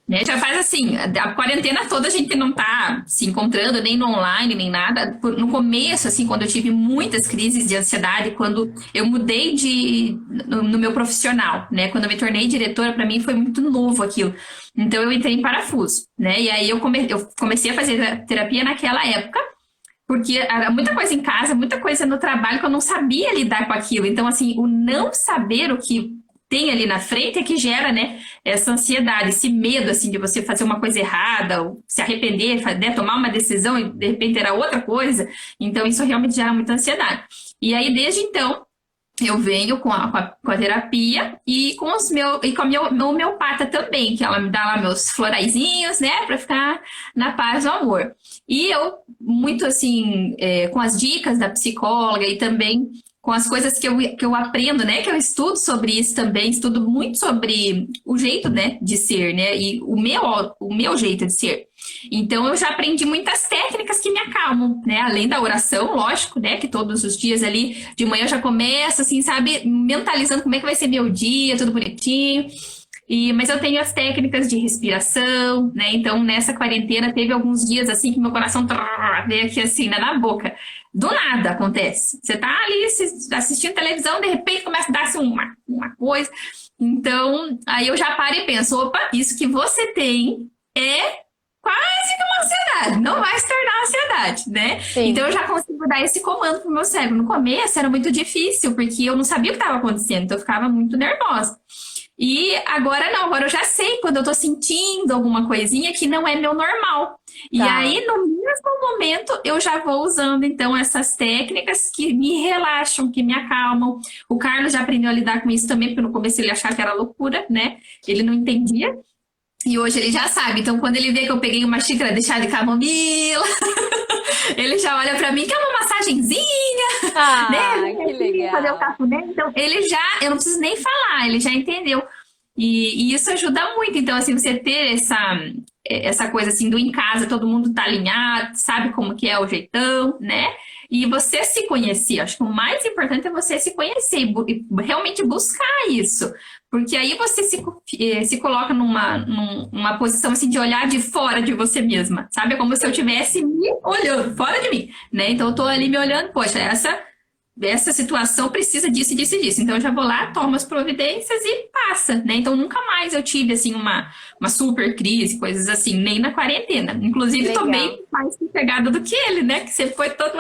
né? Já faz assim, a quarentena toda a gente não tá se encontrando nem no online nem nada. No começo, assim, quando eu tive muitas crises de ansiedade, quando eu mudei no meu profissional, né? Quando eu me tornei diretora, para mim foi muito novo aquilo. Então eu entrei em parafuso, né? E aí eu comecei a fazer terapia naquela época. Porque era muita coisa em casa, muita coisa no trabalho que eu não sabia lidar com aquilo. Então, assim, o não saber o que tem ali na frente é que gera, né, essa ansiedade, esse medo, assim, de você fazer uma coisa errada, ou se arrepender, né, tomar uma decisão e de repente era outra coisa. Então, isso realmente gera muita ansiedade. E aí, desde então, eu venho com a terapia e com a minha homeopata também, que ela me dá lá meus floraizinhos, né, pra ficar na paz do amor. E eu, muito assim, com as dicas da psicóloga e também com as coisas que eu aprendo, né, que eu estudo sobre isso também, estudo muito sobre o jeito, né, de ser, né, e o meu jeito de ser. Então eu já aprendi muitas técnicas que me acalmam, né? Além da oração, lógico, né? Que todos os dias ali de manhã eu já começo, assim, sabe, mentalizando como é que vai ser meu dia, tudo bonitinho. Mas eu tenho as técnicas de respiração, né? Então, nessa quarentena, teve alguns dias assim que meu coração veio aqui assim, né, na boca. Do nada acontece. Você tá ali assistindo televisão, de repente começa a dar assim, uma coisa. Então, aí eu já paro e penso: opa, isso que você tem é quase que uma ansiedade, não vai se tornar ansiedade, né? Então Sim, eu já consigo dar esse comando pro meu cérebro. No começo era muito difícil, porque eu não sabia o que estava acontecendo, então eu ficava muito nervosa. E agora não, agora eu já sei quando eu tô sentindo alguma coisinha que não é meu normal. E tá. aí, no mesmo momento, eu já vou usando então essas técnicas que me relaxam, que me acalmam. O Carlos já aprendeu a lidar com isso também, porque no começo ele achava que era loucura, né? Ele não entendia. E hoje ele já sabe. Então, quando ele vê que eu peguei uma xícara de chá de camomila, ele já olha pra mim que é uma massagenzinha, né? Ah, Vem que aqui fazer o legal. cafuné. Então, ele já, eu não preciso nem falar, ele já entendeu. E isso ajuda muito. Então, assim, você ter essa coisa assim do em casa, todo mundo tá alinhado, sabe como que é o jeitão, né? E você se conhecer. Acho que o mais importante é você se conhecer e realmente buscar isso. Porque aí você se coloca numa posição assim de olhar de fora de você mesma, sabe? É como se eu Sim. estivesse me olhando, fora de mim, né? Então eu tô ali me olhando, poxa, essa situação precisa disso, disso e disso. Então eu já vou lá, tomo as providências e passa, né? Então nunca mais eu tive assim uma super crise, coisas assim, nem na quarentena. Inclusive Legal. tomei mais sossegada do que ele, né? Que sempre foi todo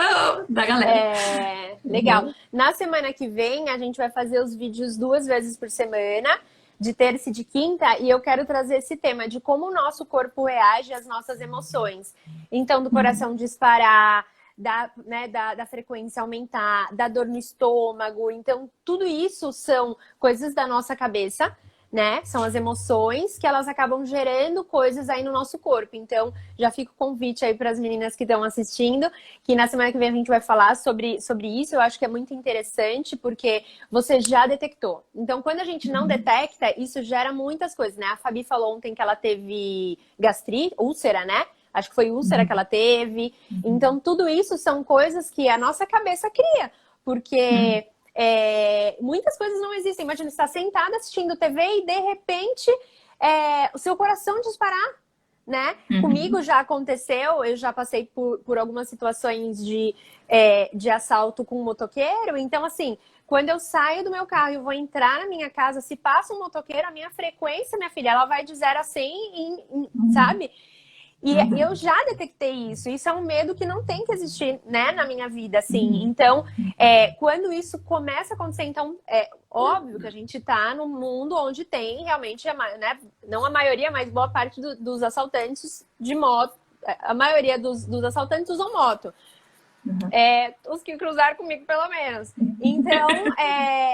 da galera. É, legal. Na semana que vem, a gente vai fazer os vídeos 2 vezes por semana, de terça e de quinta, e eu quero trazer esse tema de como o nosso corpo reage às nossas emoções. Então, do coração disparar, da frequência aumentar, da dor no estômago. Então, tudo isso são coisas da nossa cabeça, né? São as emoções que elas acabam gerando coisas aí no nosso corpo. Então, já fica o convite aí para as meninas que estão assistindo, que na semana que vem a gente vai falar sobre isso. Eu acho que é muito interessante, porque você já detectou. Então, quando a gente não detecta, isso gera muitas coisas, né? A Fabi falou ontem que ela teve gastrite, úlcera, né? Acho que foi úlcera que ela teve. Então, tudo isso são coisas que a nossa cabeça cria, porque muitas coisas não existem. Imagina, você está sentada assistindo TV e, de repente, o seu coração disparar, né? Comigo Uhum. já aconteceu, eu já passei por algumas situações de assalto com um motoqueiro. Então, assim, quando eu saio do meu carro e vou entrar na minha casa, se passa um motoqueiro, a minha frequência, minha filha, ela vai de 0 a 100, sabe? E eu Uhum. já detectei isso. Isso é um medo que não tem que existir, né, na minha vida, assim. Então, quando isso começa a acontecer, então, é óbvio que a gente tá num mundo onde tem realmente, né, não a maioria, mas boa parte dos assaltantes de moto, a maioria dos assaltantes usam moto. Os que cruzaram comigo, pelo menos. Então,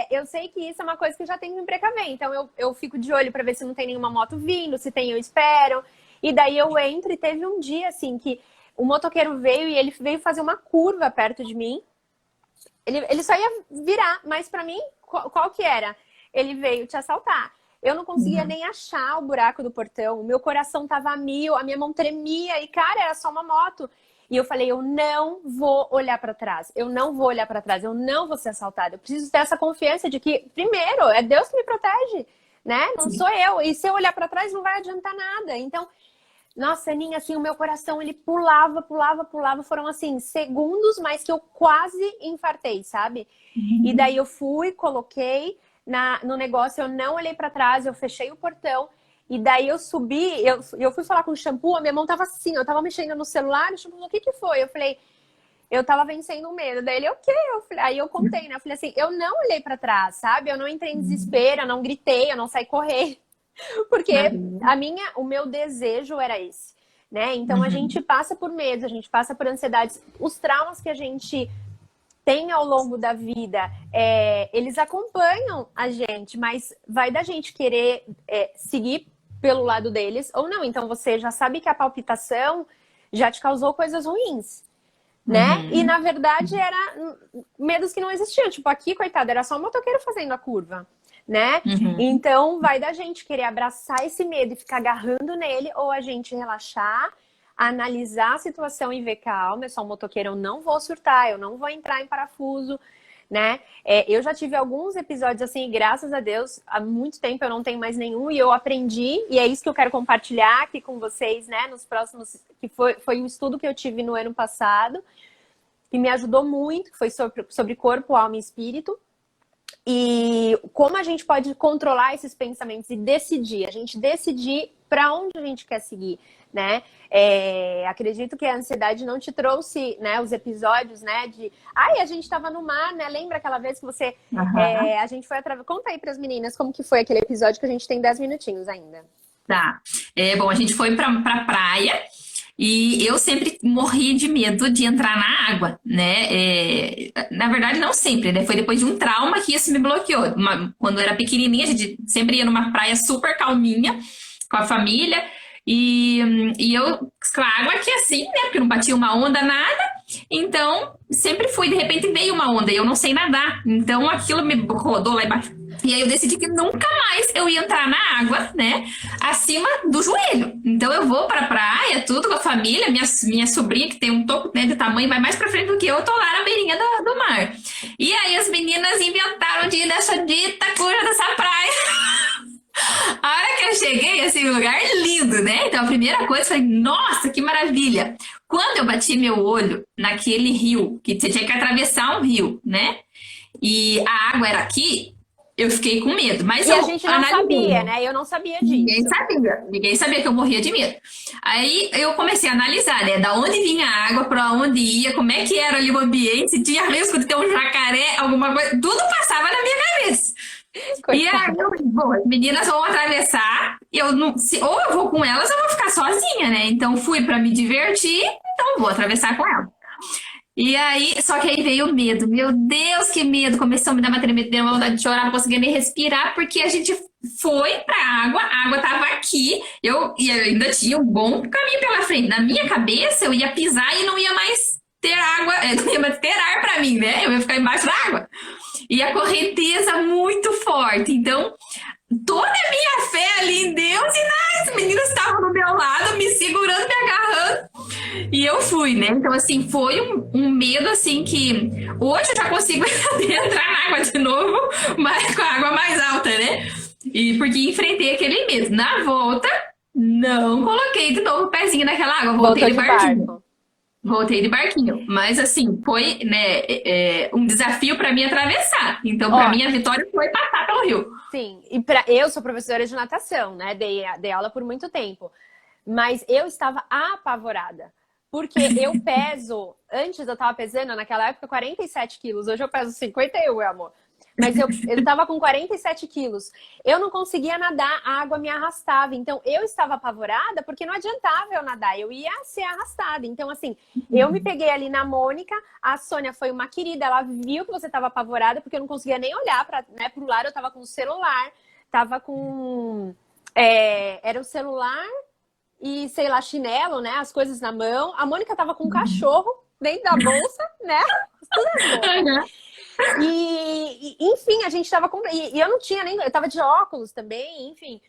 eu sei que isso é uma coisa que eu já tenho que me precaver. Então, eu fico de olho para ver se não tem nenhuma moto vindo, se tem, eu espero. E daí eu entro e teve um dia, assim, que o motoqueiro veio e ele veio fazer uma curva perto de mim. Ele só ia virar, mas para mim, qual que era? Ele veio te assaltar. Eu não conseguia Uhum. nem achar o buraco do portão, o meu coração tava a mil, a minha mão tremia e, cara, era só uma moto. E eu falei, eu não vou olhar para trás, eu não vou olhar para trás, eu não vou ser assaltada. Eu preciso ter essa confiança de que, primeiro, é Deus que me protege, né? Não sou eu. E se eu olhar para trás, não vai adiantar nada. Então, nossa, Aninha, assim, o meu coração, ele pulava, pulava, pulava. Foram, assim, segundos, mas que eu quase infartei, sabe? E daí eu fui, coloquei no negócio, eu não olhei pra trás, eu fechei o portão. E daí eu subi, eu fui falar com o shampoo, a minha mão tava assim, eu tava mexendo no celular, o shampoo falou, o que que foi? Eu falei, eu tava vencendo o medo. Daí ele, o quê? Aí eu contei, né? Eu falei assim, eu não olhei pra trás, sabe? Eu não entrei em desespero, eu não gritei, eu não saí correndo. Porque o meu desejo era esse, né? Então a gente Uhum. passa por medos, a gente passa por ansiedades, os traumas que a gente tem ao longo da vida, eles acompanham a gente, mas vai da gente querer seguir pelo lado deles ou não. Então você já sabe que a palpitação já te causou coisas ruins, né? E na verdade era medos que não existiam. Tipo, aqui, coitado, era só um motoqueiro fazendo a curva, né? Então vai da gente querer abraçar esse medo e ficar agarrando nele, ou a gente relaxar, analisar a situação e ver, calma, é só um motoqueiro, eu não vou surtar, eu não vou entrar em parafuso, né? Eu já tive alguns episódios assim, e graças a Deus, há muito tempo eu não tenho mais nenhum, e eu aprendi, e é isso que eu quero compartilhar aqui com vocês, né? Nos próximos, que foi um estudo que eu tive no ano passado, que me ajudou muito, que foi sobre corpo, alma e espírito. E como a gente pode controlar esses pensamentos e decidir, a gente decidir para onde a gente quer seguir, né? Acredito que a ansiedade não te trouxe, né, os episódios, né, de a gente estava no mar, né? Lembra aquela vez que você a gente foi através. Conta aí para as meninas como que foi aquele episódio, que a gente tem 10 minutinhos ainda. Tá. Bom, a gente foi pra praia e eu sempre morri de medo de entrar na água, né? Na verdade, não sempre, né? Foi depois de um trauma que isso me bloqueou. Quando eu era pequenininha, a gente sempre ia numa praia super calminha com a família e eu com a água aqui assim, né? Porque não batia uma onda, nada. Então, sempre fui. De repente veio uma onda e eu não sei nadar. Então, aquilo me rodou lá embaixo. E aí eu decidi que nunca mais eu ia entrar na água, né, acima do joelho. Então eu vou pra praia, tudo com a família, minha sobrinha, que tem um toco, né, de tamanho, vai mais pra frente do que eu tô lá na beirinha do mar. E aí as meninas inventaram de ir nessa dita cura dessa praia. A hora que eu cheguei, assim, um lugar lindo, né? Então a primeira coisa, eu falei, nossa, que maravilha. Quando eu bati meu olho naquele rio, que você tinha que atravessar um rio, né? E a água era aqui, eu fiquei com medo, mas a gente não sabia, né? Eu não sabia disso. Ninguém sabia que eu morria de medo. Aí eu comecei a analisar, né? Da onde vinha a água, pra onde ia, como é que era ali o ambiente, se tinha risco de ter um jacaré, alguma coisa. Tudo passava na minha cabeça. Coitada. E aí bom, as meninas vão atravessar, e eu não, ou eu vou com elas ou eu vou ficar sozinha, né? Então fui pra me divertir, então vou atravessar com elas. E aí, só que aí veio o medo. Meu Deus, que medo! Começou a me dar uma tremedeira, uma vontade de chorar, não conseguia nem respirar, porque a gente foi pra água, a água tava aqui, e eu ainda tinha um bom caminho pela frente. Na minha cabeça, eu ia pisar e não ia mais ter água, não ia mais ter ar pra mim, né? Eu ia ficar embaixo da água. E a correnteza muito forte. Então, toda a minha fé ali em Deus, e os meninos estavam do meu lado, me segurando, me agarrando. E eu fui, né? Então, assim, foi um medo, assim, que hoje eu já consigo entrar na água de novo, mas com a água mais alta, né? E porque enfrentei aquele medo. Na volta, não coloquei de novo o pezinho naquela água, voltei de barquinho. Voltei de barquinho, mas assim, foi, né, um desafio para mim atravessar. Então, para mim, a vitória foi passar pelo rio. Sim, e eu sou professora de natação, né? Dei aula por muito tempo. Mas eu estava apavorada. Porque eu peso, antes eu tava pesando, naquela época, 47 quilos. Hoje eu peso 51, meu amor. Mas eu tava com 47 quilos. Eu não conseguia nadar, a água me arrastava. Então, eu estava apavorada porque não adiantava eu nadar. Eu ia ser arrastada. Então, assim, eu me peguei ali na Mônica. A Sônia foi uma querida. Ela viu que você estava apavorada porque eu não conseguia nem olhar pro lado. Eu tava com o celular. Tava com... era o celular e, sei lá, chinelo, né? As coisas na mão. A Mônica tava com um cachorro dentro da bolsa, né? Tudo as bolsas. E, enfim, a gente tava com... E eu não tinha nem... Eu tava de óculos também, enfim.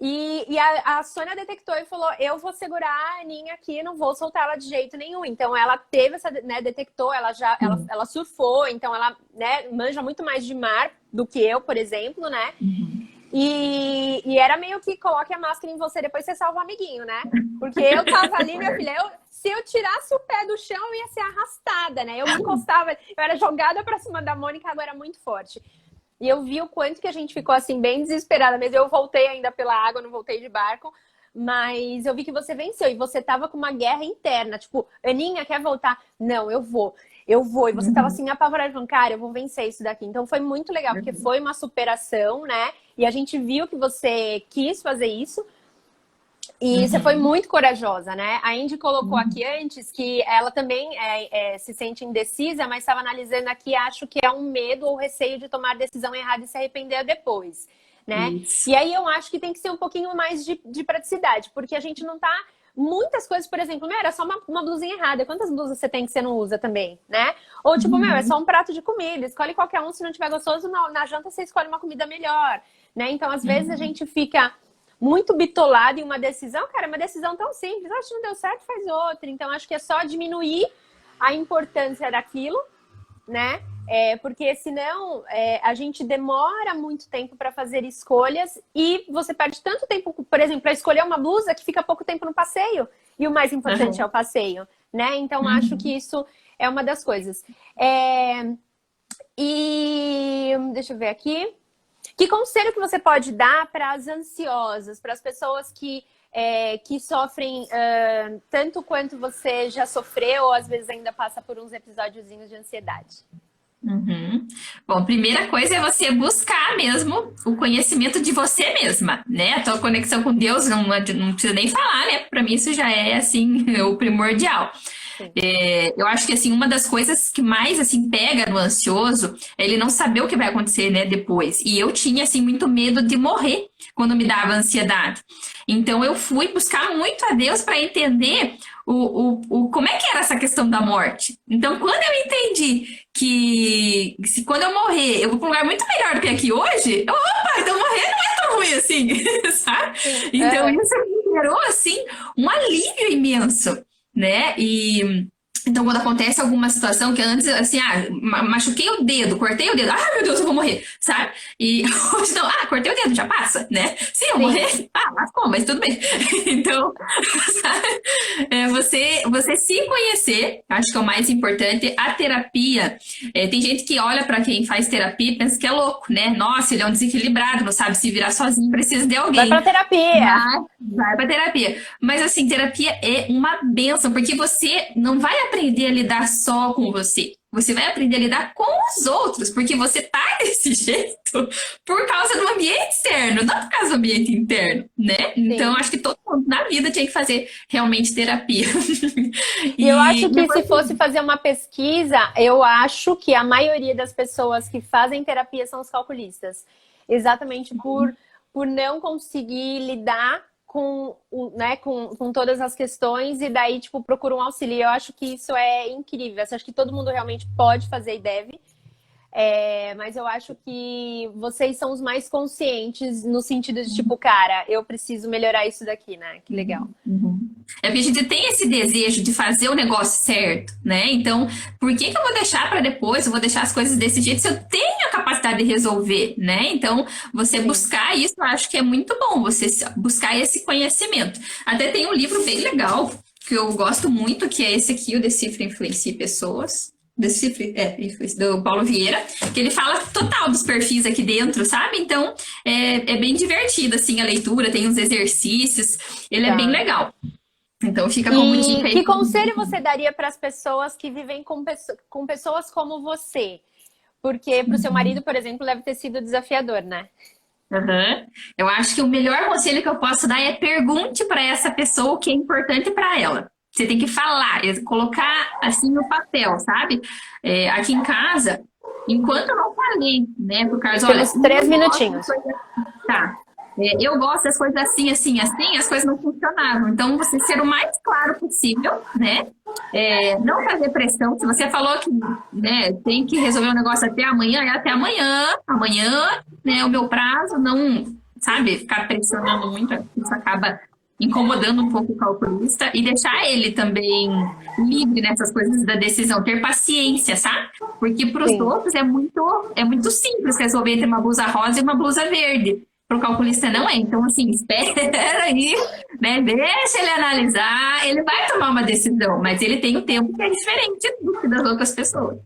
E a Sônia detectou e falou, eu vou segurar a Aninha aqui, não vou soltar ela de jeito nenhum. Então, ela teve essa... né, detectou, ela surfou, então ela, né, manja muito mais de mar do que eu, por exemplo, né? E era meio que coloque a máscara em você, depois você salva o amiguinho, né? Porque eu tava ali, minha filha, se eu tirasse o pé do chão, eu ia ser arrastada, né? Eu me encostava, eu era jogada pra cima da Mônica, agora era muito forte. E eu vi o quanto que a gente ficou, assim, bem desesperada. Mas eu voltei ainda pela água, não voltei de barco. Mas eu vi que você venceu. E você tava com uma guerra interna. Tipo, Aninha, quer voltar? Não, eu vou. Eu vou. E você tava assim, apavorada, falando, cara, eu vou vencer isso daqui. Então foi muito legal, porque foi uma superação, né? E a gente viu que você quis fazer isso. E você foi muito corajosa, né? A Indy colocou aqui antes que ela também se sente indecisa, mas estava analisando aqui, acho que é um medo ou receio de tomar decisão errada e se arrepender depois, né? Isso. E aí eu acho que tem que ser um pouquinho mais de praticidade, porque a gente não tá... Muitas coisas, por exemplo, era só uma blusinha errada. Quantas blusas você tem que você não usa também, né? Ou tipo, é só um prato de comida. Escolhe qualquer um, se não tiver gostoso, na janta você escolhe uma comida melhor, né? Então, às vezes, a gente fica muito bitolado em uma decisão. Cara, é uma decisão tão simples. Acho que não deu certo, faz outra. Então, acho que é só diminuir a importância daquilo, né? Porque senão a gente demora muito tempo para fazer escolhas e você perde tanto tempo, por exemplo, para escolher uma blusa que fica pouco tempo no passeio. E o mais importante é o passeio, né? Então, acho que isso é uma das coisas. E deixa eu ver aqui. Que conselho que você pode dar para as ansiosas, para as pessoas que sofrem tanto quanto você já sofreu ou às vezes ainda passa por uns episódiozinhos de ansiedade? Bom, a primeira coisa é você buscar mesmo o conhecimento de você mesma, né? A tua conexão com Deus, não precisa nem falar, né? Para mim isso já é, assim, o primordial. Eu acho que, assim, uma das coisas que mais, assim, pega no ansioso é ele não saber o que vai acontecer, né, depois. E eu tinha, assim, muito medo de morrer quando me dava ansiedade. Então, eu fui buscar muito a Deus para entender como é que era essa questão da morte. Então, quando eu entendi que quando eu morrer, eu vou para um lugar muito melhor do que aqui hoje, opa, então morrer não é tão ruim assim, sabe? Então, isso me gerou, assim, um alívio imenso, né? E então, quando acontece alguma situação que antes, assim, machuquei o dedo, cortei o dedo, meu Deus, eu vou morrer, sabe? E hoje não, cortei o dedo, já passa, né? Se eu morrer, lascou, mas tudo bem. Então, sabe? Você se conhecer, acho que é o mais importante. A terapia, tem gente que olha para quem faz terapia e pensa que é louco, né? Nossa, ele é um desequilibrado, não sabe se virar sozinho, precisa de alguém. Vai pra terapia! Vai pra terapia. Mas, assim, terapia é uma bênção, porque você não vai aprender a lidar só com você. Você vai aprender a lidar com os outros, porque você tá desse jeito por causa do ambiente externo, não por causa do ambiente interno, né? Então, acho que todo mundo na vida tinha que fazer realmente terapia. E eu acho que se fosse fazer uma pesquisa, eu acho que a maioria das pessoas que fazem terapia são os calculistas. Exatamente por não conseguir lidar com todas as questões e daí, tipo, procura um auxílio. Eu acho que isso é incrível. Eu acho que todo mundo realmente pode fazer e deve. Mas eu acho que vocês são os mais conscientes no sentido de, tipo, cara, eu preciso melhorar isso daqui, né? Que legal. É porque a gente tem esse desejo de fazer o negócio certo, né? Então, por que eu vou deixar para depois? Eu vou deixar as coisas desse jeito se eu tenho a capacidade de resolver, né? Então, você buscar isso, eu acho que é muito bom, você buscar esse conhecimento. Até tem um livro bem legal, que eu gosto muito, que é esse aqui, o Decifre, Influencie Pessoas. Do Paulo Vieira, que ele fala total dos perfis aqui dentro, sabe? Então, é bem divertido, assim, a leitura, tem uns exercícios, ele é bem legal. Então, fica como dica aí. Que conselho você daria para as pessoas que vivem com pessoas como você? Porque para o seu marido, por exemplo, deve ter sido desafiador, né? Eu acho que o melhor conselho que eu posso dar é pergunte para essa pessoa o que é importante para ela. Você tem que falar, colocar assim no papel, sabe? Aqui em casa, enquanto eu não falei, né, pro Carlos, olha, 3 minutinhos. Tá. Eu gosto das coisas assim, assim, assim, as coisas não funcionavam. Então, você ser o mais claro possível, né? Não fazer pressão. Se você falou que, né, tem que resolver um negócio até amanhã, é até amanhã. Amanhã, né, é o meu prazo. Não, sabe, ficar pressionando muito, isso acaba incomodando um pouco o calculista e deixar ele também livre nessas coisas da decisão, ter paciência, sabe? Porque para os outros é muito simples resolver entre uma blusa rosa e uma blusa verde. Para o calculista não é. Então, assim, espera aí, né? Deixa ele analisar, ele vai tomar uma decisão, mas ele tem o tempo que é diferente do que das outras pessoas.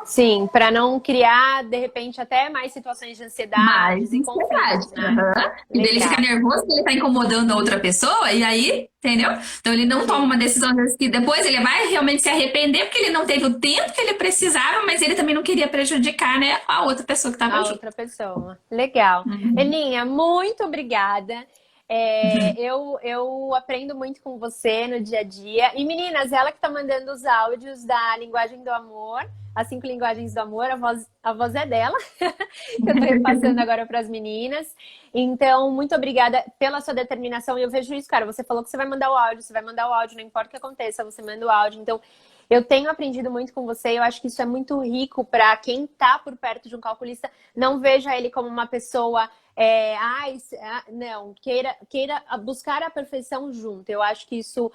Sim, para não criar, de repente, até mais situações de ansiedade e conflitos, né? E dele ficar nervoso porque ele tá incomodando a outra pessoa, e aí, entendeu? Então ele não toma uma decisão que depois ele vai realmente se arrepender porque ele não teve o tempo que ele precisava, mas ele também não queria prejudicar, né, a outra pessoa que estava junto. A outra pessoa. Legal. Elinha, muito obrigada. Eu aprendo muito com você no dia a dia. E meninas, ela que tá mandando os áudios da linguagem do amor, as 5 linguagens do amor, a voz é dela, que eu tô repassando agora para as meninas. Então, muito obrigada pela sua determinação. E eu vejo isso, cara. Você falou que você vai mandar o áudio, você vai mandar o áudio, não importa o que aconteça, você manda o áudio. Então, eu tenho aprendido muito com você. Eu acho que isso é muito rico para quem tá por perto de um calculista. Não veja ele como uma pessoa. Não, queira buscar a perfeição junto. Eu acho que isso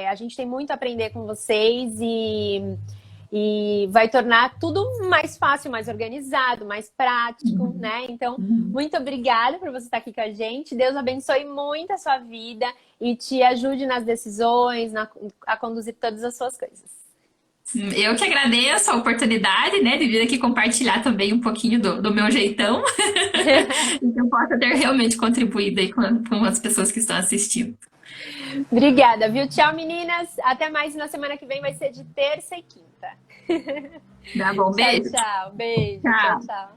a gente tem muito a aprender com vocês e vai tornar tudo mais fácil, mais organizado, mais prático, né? Então, muito obrigada por você estar aqui com a gente. Deus abençoe muito a sua vida e te ajude nas decisões, a conduzir todas as suas coisas. Eu que agradeço a oportunidade, né, de vir aqui compartilhar também um pouquinho do meu jeitão. Então, eu posso ter realmente contribuído aí com as pessoas que estão assistindo. Obrigada, viu? Tchau, meninas. Até mais. Na semana que vem vai ser de terça e quinta. Tá bom, beijo. Tchau, tchau. Beijo. Tchau. Tchau, tchau.